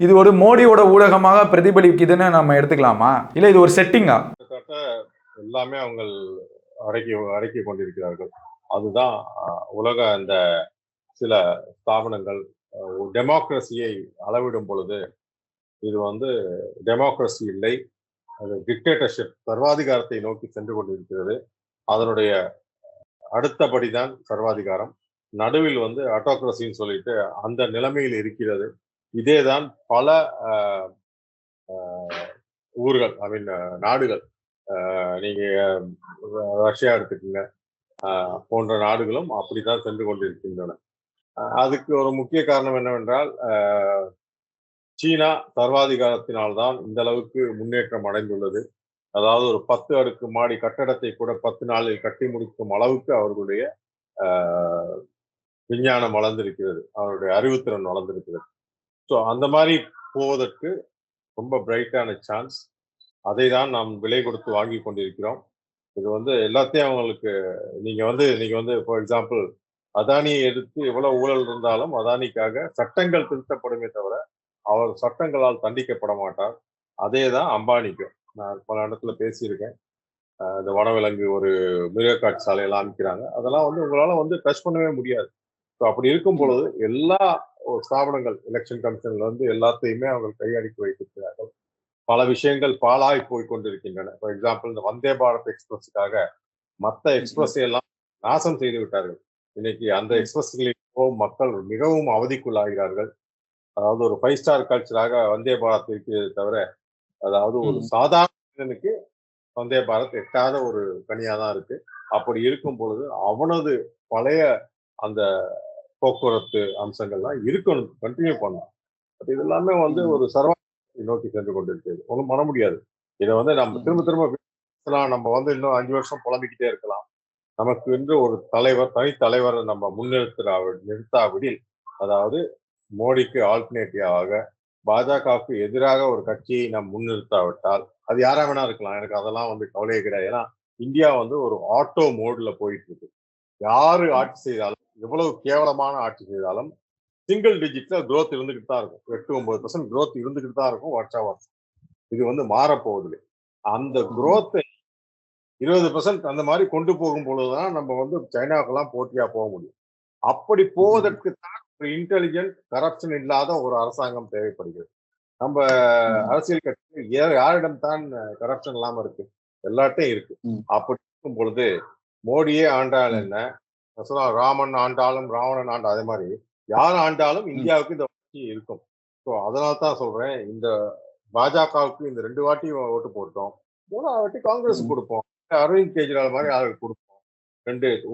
இது ஒரு மோடியோட ஊடகமாக பிரதிபலிக்குதுன்னு நம்ம எடுத்துக்கலாமா? இல்லை இது ஒரு செட்டிங்கா? கிட்டத்தட்ட எல்லாமே அவங்க அடக்கி கொண்டிருக்கிறார்கள். அதுதான் உலக அந்த சில ஸ்தாபனங்கள் டெமோக்ரஸியை அளவிடும் பொழுது இது வந்து டெமோக்ரஸி இல்லை, அது டிக்டேட்டர்ஷிப், சர்வாதிகாரத்தை நோக்கி சென்று கொண்டிருக்கிறது. அதனுடைய அடுத்தபடிதான் சர்வாதிகாரம். நடுவில் வந்து ஆட்டோக்ரஸின்னு சொல்லிட்டு அந்த நிலைமையில் இருக்கிறது. இதேதான் பல ஊர்கள், ஐ மீன் நாடுகள். நீங்க ரஷ்யா எடுத்துக்கோங்க, போன்ற நாடுகளும் அப்படித்தான் சென்று கொண்டிருக்கின்றன. அதுக்கு ஒரு முக்கிய காரணம் என்னவென்றால், சீனா சர்வாதிகாரத்தினால்தான் இந்த அளவுக்கு முன்னேற்றம் அடைந்துள்ளது. அதாவது ஒரு 10 அடுக்கு மாடி கட்டடத்தை கூட 10 நாளில் கட்டி முடிக்கும் அளவுக்கு அவர்களுடைய விஞ்ஞானம் வளர்ந்திருக்கிறது. அவருடைய அறிவுத்திறன் வளர்ந்திருக்கிறது. ஸோ அந்த மாதிரி போவதற்கு ரொம்ப பிரைட்டான சான்ஸ். அதை தான் நாம் விலை கொடுத்து வாங்கி கொண்டிருக்கிறோம். இது வந்து எல்லாத்தையும் அவங்களுக்கு நீங்க வந்து ஃபார் எக்ஸாம்பிள் அதானியை எடுத்து எவ்வளவு ஊழல் இருந்தாலும் அதானிக்காக சட்டங்கள் திருத்தப்படுமே தவிர அவர் சட்டங்களால் தண்டிக்கப்பட மாட்டார். அதே தான் அம்பானிக்கும். நான் பல இடத்துல பேசியிருக்கேன். இந்த வனவிலங்கு ஒரு மிருகக்காட்சி சாலையெல்லாம் அமைக்கிறாங்க. அதெல்லாம் வந்து உங்களால வந்து டச் பண்ணவே முடியாது. ஸோ அப்படி இருக்கும் பொழுது எல்லா ஸ்தாபனங்கள் எலெக்ஷன் கமிஷன்ல இருந்து எல்லாத்தையுமே அவங்க கையடக்கி வைத்திருக்கிறார்கள். பல விஷயங்கள் பாழாய் போய் கொண்டிருக்கின்றன. ஃபார் எக்ஸாம்பிள் இந்த வந்தே பாரத் எக்ஸ்பிரஸுக்காக மற்ற எக்ஸ்பிரஸை எல்லாம் நாசம் செய்து விட்டார்கள். இன்னைக்கு அந்த எக்ஸ்பிரஸ்களில் போகும் மக்கள் மிகவும் அவதிக்குள்ளாகிறார்கள். அதாவது ஒரு 5 ஸ்டார் கல்ச்சராக வந்தே பாரத் இருக்கிறது தவிர, அதாவது ஒரு சாதாரண மனிதனுக்கு வந்தே பாரத் எட்டாத ஒரு கனியா தான் இருக்கு. அப்படி இருக்கும் பொழுது அவனது பழைய அந்த போக்குவரத்து அம்சங்கள்லாம் இருக்கணும், கண்டினியூ பண்ணணும். பட் இது எல்லாமே வந்து ஒரு நோக்கி சென்று கொண்டிருக்கிறது. ஒண்ணும் பண்ண முடியாது. இதை வந்து நம்ம திரும்ப திரும்ப பேசலாம். நம்ம வந்து இன்னும் 5 வருஷம் புலம்பிக்கிட்டே இருக்கலாம். நமக்கு என்று ஒரு தலைவர், தனித்தலைவரை நம்ம நிறுத்தாவிடில், அதாவது மோடிக்கு ஆல்டர்னேட்டிவாக பாஜகவுக்கு எதிராக ஒரு கட்சியை நாம் முன்னிறுத்தாவிட்டால், அது யாரா வேணா இருக்கலாம். எனக்கு அதெல்லாம் வந்து கவலையே கிடையாது. ஏன்னா இந்தியா வந்து ஒரு ஆட்டோ மோட்ல போயிட்டு இருக்கு. யாரு ஆட்சி செய்தாலும், எவ்வளவு கேவலமான ஆட்சி செய்தாலும் சிங்கிள் டிஜிட்ல growth இருந்துகிட்டு தான் இருக்கும். 8-9% growth இருந்துகிட்டு தான் இருக்கும் வருஷா வருஷம். இது வந்து மாறப்போவதில்லை. அந்த growth 20% அந்த மாதிரி கொண்டு போகும் பொழுதுதான் நம்ம வந்து சைனாவுக்கெல்லாம் போட்டியா போக முடியும். அப்படி போவதற்கு தான் ஒரு இன்டெலிஜென்ட் கரப்ஷன் இல்லாத ஒரு அரசாங்கம் தேவைப்படுகிறது. நம்ம அரசியல் கட்சி யாரிடம் தான் கரப்ஷன் இல்லாம இருக்கு? எல்லாட்டையும் இருக்கு. அப்படி இருக்கும் பொழுது மோடியே ஆண்டால் என்ன, ராமன் ஆண்டாலும் ராவணன் ஆண்டா அதே மாதிரி யார் ஆண்டாலும் இந்தியாவுக்கு இந்த வளர்ச்சி இருக்கும். ஸோ அதனால தான் சொல்றேன், இந்த பாஜகவுக்கு இந்த 2 வாட்டி ஓட்டு போட்டோம், 3வது வாட்டி காங்கிரஸ் கொடுப்போம், அரவிந்த் கெஜ்ரிவால் மாதிரி யாருக்கு கொடுப்போம்.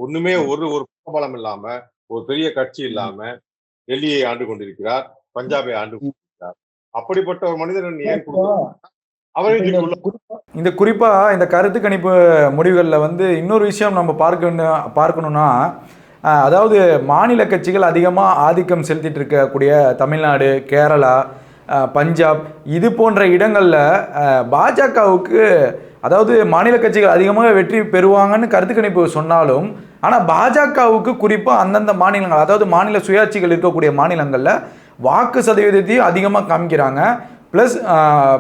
ஒண்ணுமே ஒரு பலம் இல்லாம, ஒரு பெரிய கட்சி இல்லாம டெல்லியை ஆண்டு கொண்டிருக்கிறார், பஞ்சாபை ஆண்டு கொண்டிருக்கிறார். அப்படிப்பட்ட ஒரு மனிதன் ஏன் கொடுக்கணும்? இந்த குறிப்பா இந்த கருத்து கணிப்பு முடிவுகளில் வந்து இன்னொரு விஷயம் நம்ம பார்க்கணும்னா, அதாவது மாநில கட்சிகள் அதிகமாக ஆதிக்கம் செலுத்திட்டு இருக்கக்கூடிய தமிழ்நாடு, கேரளா, பஞ்சாப் இது போன்ற இடங்களில் பாஜகவுக்கு, அதாவது மாநில கட்சிகள் அதிகமாக வெற்றி பெறுவாங்கன்னு கருத்து கணிப்பு சொன்னாலும், ஆனால் பாஜகவுக்கு குறிப்பாக அந்தந்த மாநிலங்கள், அதாவது மாநில சுயாட்சிகள் இருக்கக்கூடிய மாநிலங்களில் வாக்கு சதவீதத்தையும் அதிகமாக காமிக்கிறாங்க. ப்ளஸ்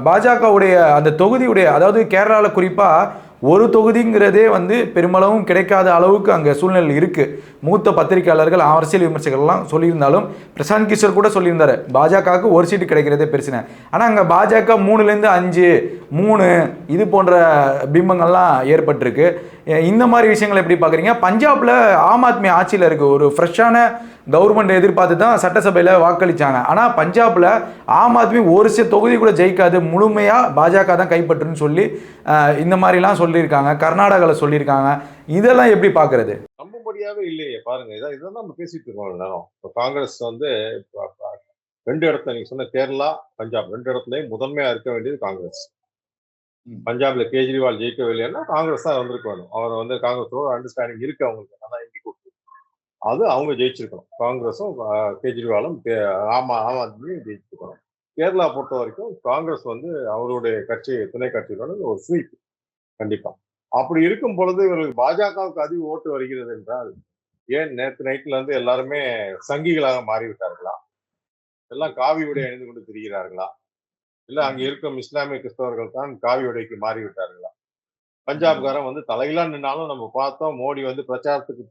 பாஜகவுடைய அந்த தொகுதியுடைய, அதாவது கேரளாவில் குறிப்பாக ஒரு தொகுதிங்கிறதே வந்து பெருமளவும் கிடைக்காத அளவுக்கு அங்கே சூழ்நிலை இருக்குது. மூத்த பத்திரிகையாளர்கள், அரசியல் விமர்சகர்கள்லாம் சொல்லியிருந்தாலும், பிரசாந்த் கிஷோர் கூட சொல்லியிருந்தார் பாஜகவுக்கு ஒரு சீட்டு கிடைக்கிறதே பெருசுன்னு. ஆனால் அங்கே பாஜக 3லேருந்து 5, 3 இது போன்ற பிம்பங்கள்லாம் ஏற்பட்டிருக்கு. இந்த மாதிரி விஷயங்களை எப்படி பார்க்குறீங்க? பஞ்சாபில் ஆம் ஆத்மி ஆட்சியில் இருக்குது, ஒரு ஃப்ரெஷ்ஷான கவர்மெண்ட் எதிர்பார்த்து தான் சட்டசபையில் வாக்களித்தாங்க. ஆனால் பஞ்சாபில் ஆம் ஆத்மி ஒரு சில தொகுதி கூட ஜெயிக்காது, முழுமையாக பாஜக தான் கைப்பற்றுன்னு சொல்லி இந்த மாதிரிலாம் சொல்லியிருக்காங்க. கர்நாடகாவில் சொல்லியிருக்காங்க. இதெல்லாம் எப்படி பார்க்கறது? நம்பும்படியாவே இல்லையே. பாருங்க, இதான் நம்ம பேசிட்டு இருக்கோம் நேரம். இப்போ காங்கிரஸ் வந்து 2 இடத்துல, நீங்க சொன்ன கேரளா, பஞ்சாப் 2 இடத்துலயும் முதன்மையா இருக்க வேண்டியது காங்கிரஸ். பஞ்சாப்ல கேஜ்ரிவால் ஜெயிக்கவில்லைன்னா காங்கிரஸ் தான் வந்திருக்க வேணும். அவர் வந்து காங்கிரஸோட அண்டர்ஸ்டாண்டிங் இருக்கு அவங்களுக்கு. நல்லா எம்பி கொடுத்து அது அவங்க ஜெயிச்சிருக்கணும். காங்கிரஸும் கேஜ்ரிவாலும் ஆம் ஆத்மியும் ஜெயிச்சிருக்கணும். கேரளா பொறுத்த வரைக்கும் காங்கிரஸ் வந்து அவருடைய கட்சி, துணை கட்சியோட ஒரு ஸ்வீப் கண்டிப்பா. அப்படி இருக்கும் பொழுது இவர்களுக்கு பாஜகவுக்கு அதிக ஓட்டு வருகிறது என்றால், ஏன் நேற்று நைட்ல இருந்து எல்லாருமே சங்கிகளாக மாறிவிட்டார்களா? எல்லாம் காவி உடை அணிந்து கொண்டு திரிகிறார்களா? இல்ல அங்க இருக்கும் இஸ்லாமிய கிறிஸ்தவர்கள் தான் காவி உடைக்கு மாறிவிட்டார்களா? பஞ்சாப்காரன் வந்து தலையிலா நின்னாலும் நம்ம பார்த்தோம், மோடி வந்து பிரச்சாரத்துக்கு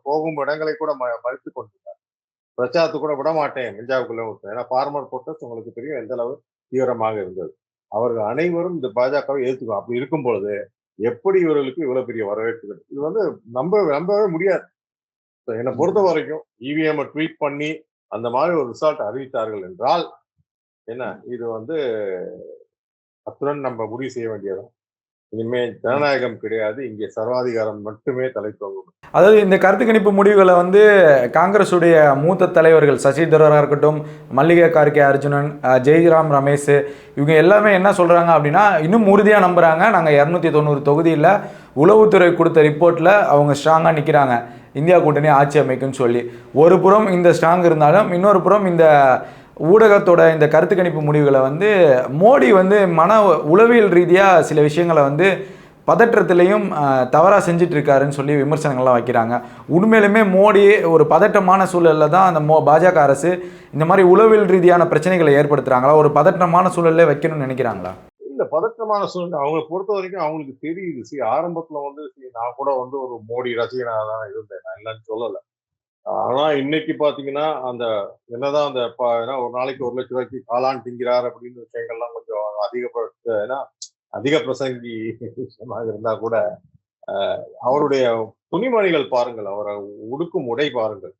போகும் இடங்களை கூட மறுத்து கொண்டிருக்கார். பிரச்சாரத்துக்கு கூட விட மாட்டேன் பஞ்சாபுக்குள்ள விட்டேன். ஏன்னா ஃபார்மர் ப்ரொட்டஸ்ட் உங்களுக்கு தெரியும் எந்த அளவு தீவிரமாக இருந்தது. அவர்கள் அனைவரும் இந்த பாஜகவை ஏற்றுக்கணும். அப்படி இருக்கும் பொழுது எப்படி இவர்களுக்கு இவ்வளவு பெரிய வரவேற்பு? இது வந்து நம்பவே முடியாது. என்னை பொறுத்த வரைக்கும் இவிஎம் ட்வீட் பண்ணி அந்த மாதிரி ஒரு ரிசல்ட் அறிவித்தார்கள் என்றால் என்ன, இது வந்து அத்துடன் நம்ம முடிவு செய்ய வேண்டியது. இனிமே ஜனநாயகம் கிடையாது, இங்கே சர்வாதிகாரம் மட்டுமே தலை தோங்கும். அதாவது இந்த கருத்து கணிப்பு முடிவுகளை வந்து காங்கிரஸுடைய மூத்த தலைவர்கள் சசி தரூராக இருக்கட்டும், மல்லிகா கார்கே அர்ஜுனன், ஜெய்ராம் ரமேஷ், இவங்க எல்லாமே என்ன சொல்கிறாங்க அப்படின்னா, இன்னும் உறுதியாக நம்புகிறாங்க. நாங்கள் 290 தொகுதியில் உளவுத்துறை கொடுத்த ரிப்போர்ட்டில் அவங்க ஸ்ட்ராங்காக நிற்கிறாங்க, இந்தியா கூட்டணி ஆட்சி அமைக்குன்னு சொல்லி. ஒரு புறம் இந்த ஸ்ட்ராங் இருந்தாலும், இன்னொரு புறம் இந்த ஊடகத்தோட இந்த கருத்து கணிப்பு முடிவுகளை வந்து மோடி வந்து உளவியல் ரீதியாக சில விஷயங்களை வந்து பதற்றத்திலையும் தவறாக செஞ்சுட்டு இருக்காருன்னு சொல்லி விமர்சனங்கள்லாம் வைக்கிறாங்க. உண்மையிலுமே மோடி ஒரு பதட்டமான சூழலில் தான் அந்த பாஜக அரசு இந்த மாதிரி உளவியல் ரீதியான பிரச்சனைகளை ஏற்படுத்துகிறாங்களா? ஒரு பதட்டமான சூழல்ல வைக்கணும்னு நினைக்கிறாங்களா? இல்ல, பதற்றமான சூழ்நிலை அவங்களை பொறுத்த வரைக்கும் அவங்களுக்கு தெரியுது. ஆரம்பத்துல வந்து நான் கூட வந்து ஒரு மோடி ரசிகனாக தான் இருந்தேன், நான் இல்லைன்னு சொல்லலை. ஆனா இன்னைக்கு பாத்தீங்கன்னா அந்த என்னதான் அந்த ஒரு நாளைக்கு 1 லட்சம் ரூபாய்க்கு காளான் திங்கிறார் அப்படின்னு விஷயங்கள்லாம் கொஞ்சம் அதிக பிரசங்கி விஷயமாக இருந்தா கூட அவருடைய துணிமணிகள் பாருங்கள், அவரை உடுக்கும் உடை பாருங்கள்.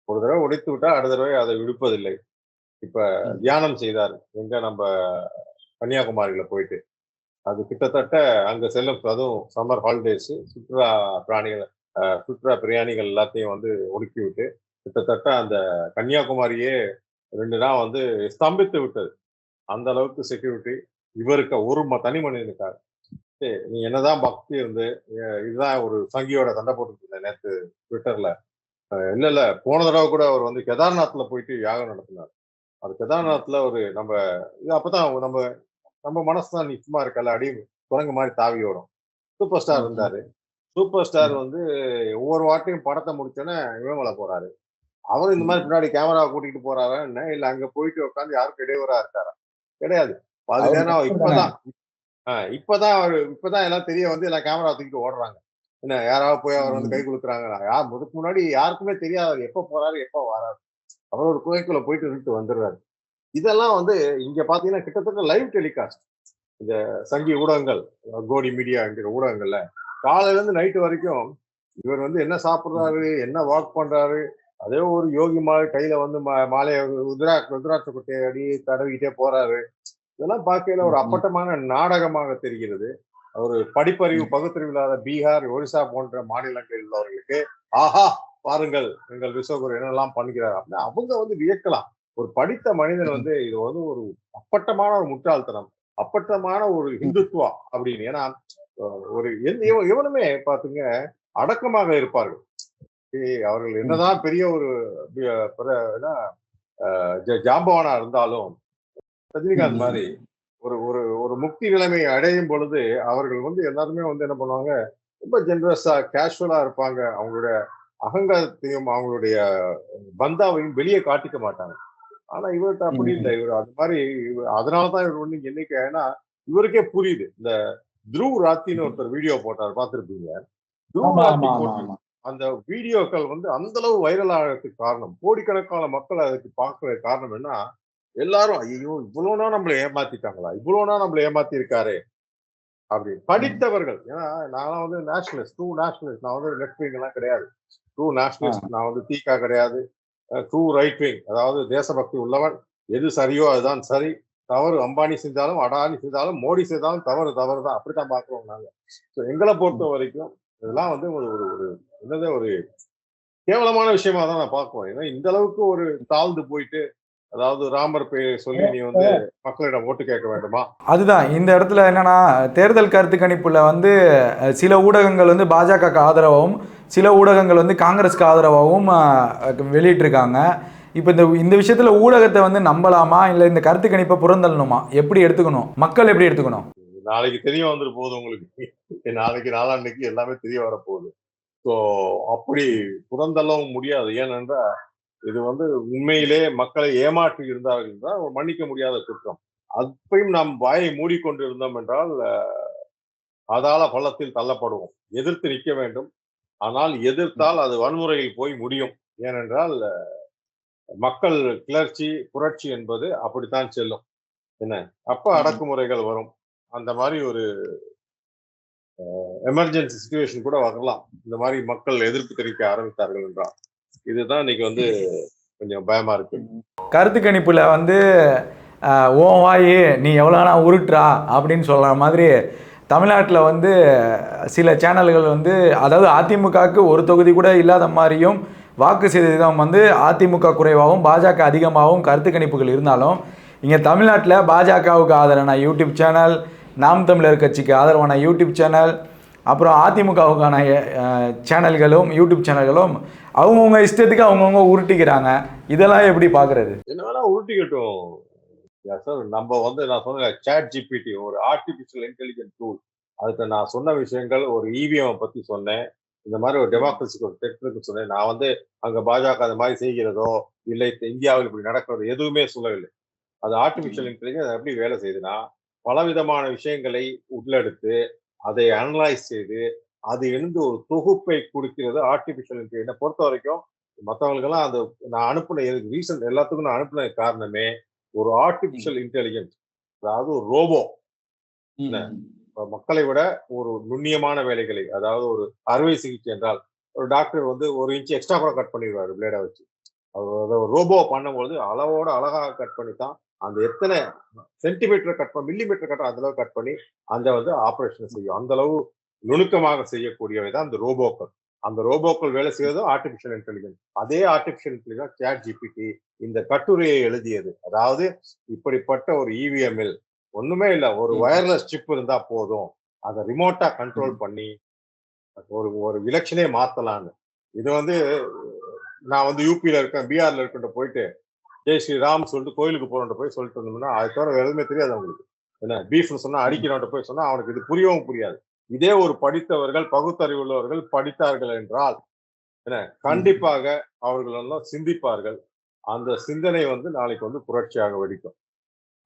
ஒரு தடவை உடைத்து விட்டா அடுத்த தடவை அதை விடுப்பதில்லை. இப்ப தியானம் செய்தார் எங்க நம்ம கன்னியாகுமரியில போயிட்டு, அது கிட்டத்தட்ட அங்க செல்லும், அதுவும் சம்மர் ஹாலிடேஸ், சுற்றுலா பிரயாணிகள் எல்லாத்தையும் வந்து ஒடுக்கி விட்டு கிட்டத்தட்ட அந்த கன்னியாகுமரியே 2 நாள் வந்து ஸ்தம்பித்து விட்டது. அந்த அளவுக்கு செக்யூரிட்டி இவருக்கு ஒரு தனி மனிதனுக்காக. நீ என்னதான் பக்தி இருந்து இதுதான் ஒரு சங்கியோட சண்டை போட்டுட்டு இருந்தேன் நேற்று ட்விட்டர்ல. இல்ல போன தடவை கூட அவர் வந்து கேதார்நாத்ல போயிட்டு யாகம் நடத்தினார். அது கேதார்நாத்ல ஒரு நம்ம இது அப்பதான் நம்ம மனசுதான் நிச்சயமா இருக்கல, அடி குரங்கு மாதிரி தாவி ஓடும். சூப்பர் ஸ்டார் இருந்தாரு. சூப்பர் ஸ்டார் வந்து ஒவ்வொரு வாட்டையும் படத்தை முடிச்சோன்னே இமயமலை போறாரு. அவரும் இந்த மாதிரி பின்னாடி கேமராவை கூட்டிட்டு போறாரா என்ன, இல்ல அங்க போயிட்டு உட்காந்து யாருக்கும் இடையூறா இருக்காரா? கிடையாது. பாதி நேரம் இப்பதான் எல்லாம் தெரிய வந்து எல்லாம் கேமரா தூக்கிட்டு ஓடுறாங்க. என்ன யாராவது போய் அவர் வந்து கை கொடுக்குறாங்க. அதுக்கு முன்னாடி யாருக்குமே தெரியாது அவர் எப்ப போறாரு எப்ப வராரு. அவர் ஒரு குகைக்குள்ள போயிட்டு இருந்துட்டு வந்துடுறாரு. இதெல்லாம் வந்து இங்க பாத்தீங்கன்னா கிட்டத்தட்ட லைவ் டெலிகாஸ்ட். இந்த சங்கி ஊடகங்கள், கோடி மீடியா என்கிற ஊடகங்கள்ல காலையில இருந்து நைட்டு வரைக்கும் இவர் வந்து என்ன சாப்பிடுறாரு, என்ன வாக் பண்றாரு, அதே ஒரு யோகி மாலை கையில வந்து மாலையை ருத்ராட்ச குட்டையை அடி தடவிக்கிட்டே போறாரு. இதெல்லாம் பார்க்கையில ஒரு அப்பட்டமான நாடகமாக தெரிகிறது. ஒரு படிப்பறிவு பகுத்தறிவு இல்லாத பீகார், ஒரிசா போன்ற மாநிலங்களில் உள்ளவர்களுக்கு ஆஹா பாருங்கள் எங்கள் விஸ்வகுரு என்னெல்லாம் பண்ணுகிறார் அப்படின்னு அவங்க வந்து வியக்கலாம். ஒரு படித்த மனிதன் வந்து இது வந்து ஒரு அப்பட்டமான ஒரு முட்டாள்தனம், அப்பட்டமான ஒரு இந்துத்துவா அப்படின்னு. ஏன்னா ஒரு எவனுமே பாத்துங்க அடக்கமாக இருப்பார்கள். அவர்கள் என்னதான் பெரிய ஒரு ஜாம்பவானா இருந்தாலும் ரஜினிகாந்த் மாதிரி ஒரு ஒரு ஒரு முக்தி நிலைமை அடையும் பொழுது அவர்கள் வந்து எல்லாருமே வந்து என்ன பண்ணுவாங்க, ரொம்ப ஜென்ரஸா கேஷுவலா இருப்பாங்க. அவங்களுடைய அகங்காரத்தையும் அவங்களுடைய பந்தாவையும் வெளியே காட்டிக்க மாட்டாங்க. ஆனா இவர்கிட்ட அப்படி இல்லை. இவர் அது மாதிரி அதனாலதான் இவர் வந்து என்னைக்கு, ஏன்னா இவருக்கே புரியுது. இந்த த்ருவ் ராத்தின்னு ஒருத்தர் வீடியோ போட்டார், பார்த்திருப்பீங்க. த்ருவ் ராத்தி போட்டு அந்த வீடியோக்கள் வந்து அந்த அளவு வைரல் ஆகிறதுக்கு காரணம், கோடிக்கணக்கான மக்கள் அதுக்கு பார்க்கிற காரணம் என்ன, எல்லாரும் ஐயோ இவ்வளவுனா நம்மளை ஏமாத்திட்டாங்களா, இவ்வளவுனா நம்மளை ஏமாத்தி இருக்காரு அப்படின்னு. படித்தவர்கள், ஏன்னா நான் வந்து நேஷனலிஸ்ட், ட்ரூ நேஷனலிஸ்ட். நான் வந்து லெஃப்ட் விங் எல்லாம் கிடையாது, ட்ரூ நேஷனலிஸ்ட். நான் வந்து தீகா கிடையாது, ட்ரூ ரைட் விங். அதாவது தேசபக்தி உள்ளவன், எது சரியோ அதுதான் சரி. தவறு அம்பானி செஞ்சாலும் அடானி செஞ்சாலும் மோடி செய்தாலும் தவறு தான், அப்படித்தான் பாக்குறோம் நாங்க. எங்களை பொறுத்த வரைக்கும் இதெல்லாம் வந்து ஒரு ஒரு என்னது ஒரு கேவலமான விஷயமா தான் நான் பார்க்குவேன். ஏன்னா இந்த அளவுக்கு ஒரு தாழ்ந்து போயிட்டு, அதாவது ராமர் பெயரை சொல்லி நீ வந்து மக்களிடம் ஓட்டு கேட்க வேண்டுமா? அதுதான் இந்த இடத்துல என்னன்னா, தேர்தல் கருத்து கணிப்புல வந்து சில ஊடகங்கள் வந்து பாஜகவுக்கு ஆதரவாகவும் சில ஊடகங்கள் வந்து காங்கிரஸ்க்கு ஆதரவாகவும் வெளியிட்டிருக்காங்க. இப்போ இந்த விஷயத்துல ஊடகத்தை வந்து நம்பலாமா, இல்லை இந்த கருத்து கணிப்பை புறந்தள்ளணுமா, எப்படி எடுத்துக்கணும், மக்கள் எப்படி எடுத்துக்கணும்? நாளைக்கு தெரிய வந்துட்டு போகுது உங்களுக்கு, நாளைக்கு நாளான்னைக்கு எல்லாமே தெரிய வரப்போகுது. ஸோ அப்படி புறந்தள்ளவும் முடியாது. ஏனென்றா இது வந்து உண்மையிலே மக்களை ஏமாற்றி இருந்தார்கள் என்றால் மன்னிக்க முடியாத குற்றம். அப்பையும் நாம் வாயை மூடிக்கொண்டு இருந்தோம் என்றால் அதால பள்ளத்தில் தள்ளப்படுவோம். எதிர்த்து நிற்க வேண்டும். ஆனால் எதிர்த்தால் அது வன்முறையில் போய் முடியும். ஏனென்றால் மக்கள் கிளர்ச்சி புரட்சி என்பது அப்படித்தான் செல்லும். என்ன அப்ப அடக்குமுறைகள் வரும். அந்த மாதிரி ஒரு எமர்ஜென்சி சிச்சுவேஷன் கூட வரலாம். இந்த மாதிரி மக்கள் எதிர்ப்பு தெரிவிக்க ஆரம்பித்தார்கள் என்றால் இதுதான் இன்னைக்கு வந்து கொஞ்சம் பயமா இருக்கு. கருத்து கணிப்புல வந்து ஓ வாயி நீ எவ்வளோனா உருட்டுறா அப்படின்னு சொல்ற மாதிரி தமிழ்நாட்டில் வந்து சில சேனல்கள் வந்து, அதாவது அதிமுகவுக்கு ஒரு தொகுதி கூட இல்லாத மாதிரியும், வாக்கு சதவீதம் வந்து அதிமுக குறைவாகவும் பாஜக அதிகமாகவும் கருத்து கணிப்புகள் இருந்தாலும், இங்கே தமிழ்நாட்டில் பாஜகவுக்கு ஆதரவான யூடியூப் சேனல், நாம் தமிழர் கட்சிக்கு ஆதரவான யூடியூப் சேனல், அப்புறம் அதிமுகவுக்கான சேனல்களும் யூடியூப் சேனல்களும் அவங்கவுங்க இஷ்டத்துக்கு அவங்கவுங்க உருட்டிக்கிறாங்க. இதெல்லாம் எப்படி பார்க்குறது? என்ன வேணா உருட்டிக்கட்டும். சார் நம்ம வந்து நான் சொன்ன சாட் ஜிபிடி ஒரு ஆர்டிபிஷியல் இன்டெலிஜென்ட் டூல். அதுக்கு நான் சொன்ன விஷயங்கள் ஒரு இவிஎம் பத்தி சொன்னேன். இந்த மாதிரி ஒரு டெமோக்ரஸிக்கு ஒரு டெக்னிக்கு சொன்னேன். நான் வந்து அங்க பாஜக அந்த மாதிரி செய்கிறதோ இல்லை இந்தியாவில் இப்படி நடக்கிறதோ எதுவுமே சொல்லவில்லை. அது ஆர்டிபிஷியல் இன்டெலிஜென்ஸ் எப்படி வேலை செய்யுதுன்னா, பலவிதமான விஷயங்களை உள்ளெடுத்து அதை அனலைஸ் செய்து அது இருந்து ஒரு தொகுப்பை கொடுக்கிறது ஆர்டிபிஷியல் இன்டெலிஜென்ஸ். பொறுத்த வரைக்கும் மற்றவங்களுக்கெல்லாம் அந்த நான் அனுப்பின ரீசன் எல்லாத்துக்கும் நான் அனுப்பின காரணமே ஒரு ஆர்டிபிஷியல் இன்டெலிஜென்ஸ், அதாவது ஒரு ரோபோ. மக்களை விட ஒரு நுண்ணியமான வேலைகளை, அதாவது ஒரு அறுவை சிகிச்சை என்றால் ஒரு டாக்டர் வந்து 1 இன்ச் எக்ஸ்ட்ரா கூட கட் பண்ணிடுவாரு பிளேடை வச்சு. ரோபோ பண்ணும்போது அளவோட அழகாக கட் பண்ணி தான் அந்த எத்தனை சென்டிமீட்டர் கட் பண்ணி மில்லிமீட்டர் கட் அந்த அளவு கட் பண்ணி அந்த வந்து ஆபரேஷன் செய்யும். அந்த அளவு நுணுக்கமாக செய்யக்கூடியவை தான் அந்த ரோபோக்கள். அந்த ரோபோக்கள் வேலை செய்வதும் ஆர்டிபிஷியல் இன்டெலிஜென்ஸ். அதே ஆர்டிபிஷியல் இன்டெலிஜென்ஸ் சாட் ஜிபிடி இந்த கட்டுரையை எழுதியது. அதாவது இப்படிப்பட்ட ஒரு இவிஎம்மில் ஒண்ணுமே இல்ல, ஒரு வயர்லெஸ் சிப் இருந்தா போதும், அதை ரிமோட்டா கண்ட்ரோல் பண்ணி ஒரு ஒரு எலெக்ஷனே மாத்தலான்னு. இது வந்து நான் வந்து யூபியில இருக்கேன், பீகார்ல இருக்கின்ற போயிட்டு ஜெய் ஸ்ரீராம் சொல்லிட்டு கோயிலுக்கு போறோம் போய் சொல்லிட்டு இருந்தோம்னா அது தவிர வேற எதுவுமே தெரியாது அவங்களுக்கு. என்ன பீஃப்னு சொன்னா அடிக்கிறோம் போய் சொன்னா அவனுக்கு இது புரியவும் புரியாது. இதே ஒரு படித்தவர்கள் பகுத்தறிவுள்ளவர்கள் படித்தார்கள் என்றால் என்ன கண்டிப்பாக அவர்கள் எல்லாம் சிந்திப்பார்கள். அந்த சிந்தனை வந்து நாளைக்கு வந்து புரட்சியாக வெடிக்கும்.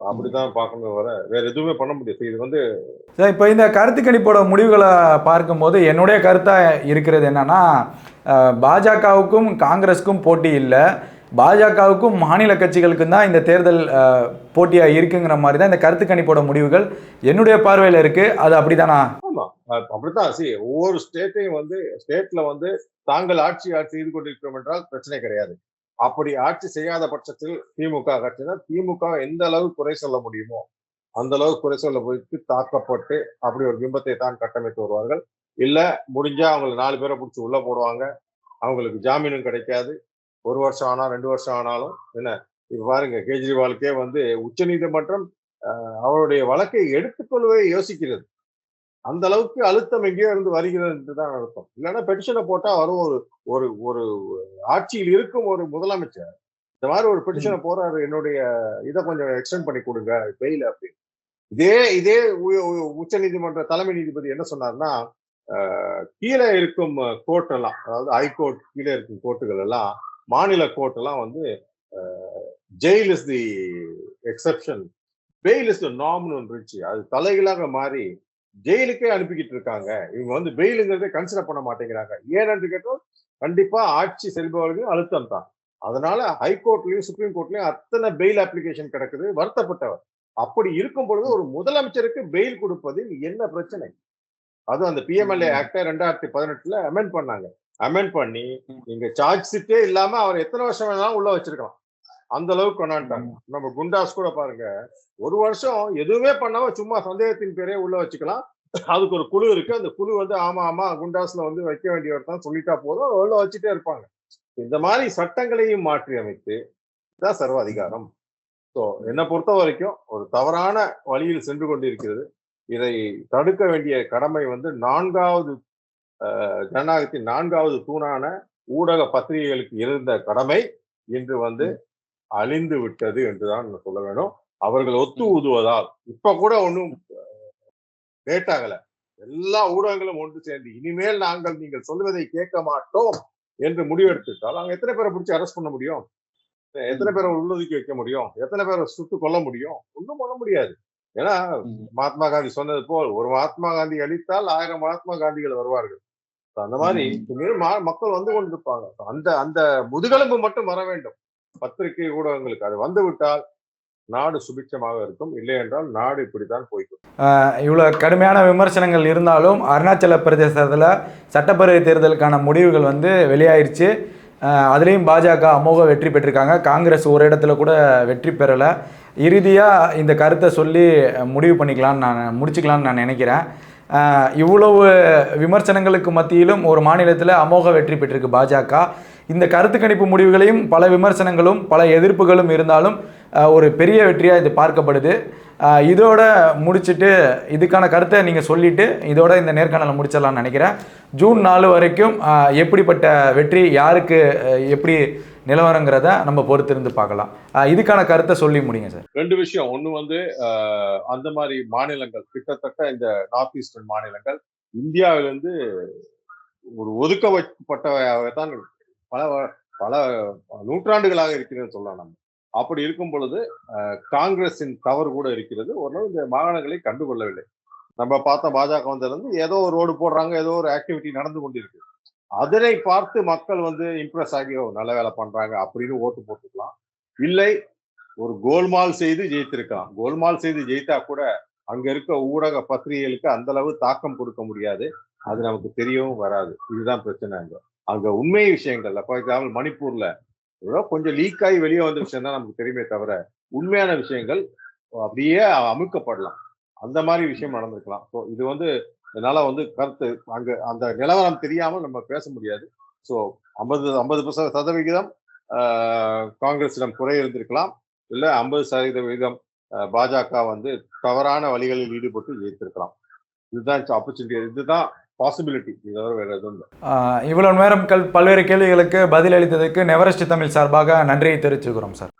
அப்படித்தான் பார்க்கணும், வர வேற எதுவுமே பண்ண முடியாது. இது வந்து இப்போ இந்த கருத்து கணிப்போட முடிவுகளை பார்க்கும்போது என்னுடைய கருத்தாக இருக்கிறது என்னன்னா, பாஜகவுக்கும் காங்கிரஸுக்கும் போட்டி இல்லை, பாஜகவுக்கும் மாநில கட்சிகளுக்கும் தான் இந்த தேர்தல் போட்டியாக இருக்குங்கிற மாதிரி தான் இந்த கருத்து கணிப்போட முடிவுகள் என்னுடைய பார்வையில் இருக்கு. அது அப்படிதானா? ஆமா, அப்படித்தான். ஒவ்வொரு ஸ்டேட்டையும் வந்து ஸ்டேட்ல வந்து தாங்கள் ஆட்சி செய்து கொண்டிருக்கிறோம் என்றால் பிரச்சனை கிடையாது. அப்படி ஆட்சி செய்யாத பட்சத்தில் திமுக கட்சினா திமுக எந்த அளவு குறை சொல்ல முடியுமோ அந்த அளவு குறை சொல்ல போயிட்டு தாக்கப்பட்டு அப்படி ஒரு பிம்பத்தை தான் கட்டமைத்து வருவார்கள். இல்ல முடிஞ்சா அவங்களை 4 பேரை பிடிச்சி உள்ள போடுவாங்க. அவங்களுக்கு ஜாமீனும் கிடைக்காது. 1 வருஷம் ஆனா 2 வருஷம் ஆனாலும் என்ன. இப்ப பாருங்க, கேஜ்ரிவாலுக்கே வந்து உச்ச நீதிமன்றம் அவருடைய வழக்கை எடுத்துக்கொள்ளவே யோசிக்கிறது. அந்த அளவுக்கு அழுத்தம் எங்கேயோ இருந்து வருகிறது என்றுதான் அர்த்தம். இல்லைன்னா பெட்டிஷனை போட்டா வரும். ஒரு ஒரு ஒரு ஆட்சியில் இருக்கும் ஒரு முதலமைச்சர் இந்த மாதிரி ஒரு பெட்டிஷனை போறாரு, என்னுடைய இதை கொஞ்சம் எக்ஸ்டெண்ட் பண்ணி கொடுங்க பெயில் அப்படின்னு. இதே உச்ச நீதிமன்ற தலைமை நீதிபதி என்ன சொன்னார்னா, கீழே இருக்கும் கோர்ட் எல்லாம், அதாவது ஹைகோர்ட் கீழே இருக்கும் கோர்ட்டுகள் எல்லாம், மாநில கோர்ட் எல்லாம் வந்து jail is the exception, bail is the நார்ம்னு இருந்துச்சு. அது தலைகளாக மாறி ஜெயிலுக்கே அனுப்பிக்கிட்டு இருக்காங்க. இவங்க வந்து பெயிலுங்கிறதே கன்சிடர் பண்ண மாட்டேங்கிறாங்க. ஏன்னு கேட்டோம், கண்டிப்பா ஆட்சி செல்பவர்களும் அழுத்தம் தான். அதனால ஹைகோர்ட்லயும் சுப்ரீம் கோர்ட்லயும் அத்தனை பெயில் அப்ளிகேஷன் கிடக்குது. வருத்தப்பட்டவர். அப்படி இருக்கும் பொழுது ஒரு முதலமைச்சருக்கு பெயில் கொடுப்பதில் என்ன பிரச்சனை? அதுவும் அந்த பிஎம்எல்ஏ ஆக்டை 2018 அமெண்ட் பண்ணாங்க. அமெண்ட் பண்ணி இங்க சார்ஜ் ஷீட்டே இல்லாம அவர் எத்தனை வருஷம் வேணாலும் உள்ள வச்சிருக்கலாம். அந்த அளவுக்கு கொண்டாண்டாங்க. நம்ம குண்டாஸ் கூட பாருங்க, 1 வருஷம் எதுவுமே பண்ணாம சும்மா சந்தேகத்தின் பேரே உள்ள வச்சுக்கலாம். அதுக்கு ஒரு குழு இருக்கு. அந்த குழு வந்து ஆமா குண்டாஸ்ல வந்து வைக்க வேண்டியவர் தான் சொல்லிட்டா போதும், உள்ள வச்சுட்டே இருப்பாங்க. இந்த மாதிரி சட்டங்களையும் மாற்றி அமைத்து தான் சர்வ அதிகாரம். ஸோ என்னை பொறுத்த வரைக்கும் ஒரு தவறான வழியில் சென்று கொண்டிருக்கிறது. இதை தடுக்க வேண்டிய கடமை வந்து ஜனநாயகத்தின் 4வது தூணான ஊடக பத்திரிகைகளுக்கு இருந்த கடமை இன்று வந்து அழிந்து விட்டது என்றுதான் சொல்ல வேணும். அவர்கள் ஒத்து ஊதுவதால் இப்ப கூட ஒன்றும் லேட் ஆகல. எல்லா ஊடகங்களும் ஒன்று சேர்ந்து இனிமேல் நீங்கள் சொல்வதை கேட்க மாட்டோம் என்று முடிவெடுத்துட்டால் அங்க எத்தனை பேரை பிடிச்சி அரெஸ்ட் பண்ண முடியும்? எத்தனை பேரை உள்ளொதுக்கி வைக்க முடியும்? எத்தனை பேரை சுட்டு கொல்ல முடியும்? ஒன்றும் பண்ண முடியாது. ஏன்னா மகாத்மா காந்தி சொன்னது போல், ஒரு மகாத்மா காந்தி அழித்தால் 1000 மகாத்மா காந்திகள் வருவார்கள். அந்த மாதிரி மக்கள் வந்து கொண்டிருப்பாங்க. அந்த அந்த முதுகெலும்பு மட்டும் வர வேண்டும் பத்திரிகை ஊடகங்களுக்கு. அது வந்து விட்டால் நாடு சுபிட்சமாக இருக்கும். இல்லை என்றால் நாடு இப்படித்தான் போய்க்கும். இவ்வளோ கடுமையான விமர்சனங்கள் இருந்தாலும் அருணாச்சல பிரதேசத்தில் சட்டப்பேரவை தேர்தலுக்கான முடிவுகள் வந்து வெளியாயிருச்சு. அதுலேயும் பாஜக அமோக வெற்றி பெற்றிருக்காங்க. காங்கிரஸ் ஒரு இடத்துல கூட வெற்றி பெறலை. இறுதியாக இந்த கருத்தை சொல்லி முடிச்சுக்கலான்னு நான் நினைக்கிறேன். இவ்வளவு விமர்சனங்களுக்கு மத்தியிலும் ஒரு மாநிலத்தில் அமோக வெற்றி பெற்றிருக்கு பாஜக. இந்த கருத்து கணிப்பு முடிவுகளையும் பல விமர்சனங்களும் பல எதிர்ப்புகளும் இருந்தாலும் ஒரு பெரிய வெற்றியாக இது பார்க்கப்படுது. இதோட முடிச்சுட்டு இதுக்கான கருத்தை நீங்கள் சொல்லிவிட்டு இதோட இந்த நேர்காணலை முடிச்சிடலாம்னு நினைக்கிறேன். ஜூன் 4 வரைக்கும் எப்படிப்பட்ட வெற்றி யாருக்கு எப்படி நிலவரங்கிறத நம்ம பொறுத்திருந்து பார்க்கலாம். இதுக்கான கருத்தை சொல்லி முடிங்க சார். 2 விஷயம். ஒன்று வந்து அந்த மாதிரி மாநிலங்கள் கிட்டத்தட்ட இந்த நார்த் ஈஸ்டர்ன் மாநிலங்கள் இந்தியாவிலிருந்து ஒரு ஒதுக்கப்பட்டவையாகத்தான் பல பல நூற்றாண்டுகளாக இருக்கிறதுன்னு சொல்லலாம். நம்ம அப்படி இருக்கும் பொழுது காங்கிரஸின் தவறு கூட இருக்கிறது. ஓரளவு இந்த மாகாணங்களை கண்டுகொள்ளவில்லை. நம்ம பார்த்த பாஜக வந்ததுலேருந்து ஏதோ ஒரு ரோடு போடுறாங்க, ஏதோ ஒரு ஆக்டிவிட்டி நடந்து கொண்டிருக்கு. அதனை பார்த்து மக்கள் வந்து இம்ப்ரெஸ் ஆகி நல்ல வேலை பண்றாங்க அப்படின்னு ஓட்டு போட்டுக்கலாம். இல்லை ஒரு கோல்மால் செய்து ஜெயித்திருக்கலாம். கோல்மால் செய்து ஜெயித்தா கூட அங்க இருக்க ஊடக பத்திரிகைகளுக்கு அந்த அளவு தாக்கம் கொடுக்க முடியாது. அது நமக்கு தெரியவும் வராது. இதுதான் பிரச்சனை. அங்க உண்மை விஷயங்கள்ல ஃபார் எக்ஸாம்பிள் மணிப்பூர்ல ஏதோ கொஞ்சம் லீக் ஆகி வெளியே வந்த விஷயம் தான் நமக்கு தெரியுமே தவிர உண்மையான விஷயங்கள் அப்படியே அமுக்கப்படலாம். அந்த மாதிரி விஷயம் நடந்திருக்கலாம். ஸோ இது வந்து என்னால வந்து கருத்து அங்க அந்த நிலவரம் தெரியாமல் நம்ம பேச முடியாது. ஸோ 50% காங்கிரஸிடம் குறை இருந்திருக்கலாம். இல்லை 50% பாஜக வந்து தவறான வழிகளில் ஈடுபட்டு ஜெயித்திருக்கலாம். இதுதான் ஆப்பர்ச்சுனிட்டி, இதுதான் பாசிபிலிட்டி. இதோட வேற எதுவும் இல்லை. இவ்வளவு நேரம் பல்வேறு கேள்விகளுக்கு பதில் அளித்ததுக்கு நெவரெஸ்ட் தமிழ் சார்பாக நன்றியை தெரிவிச்சுக்கிறோம் சார்.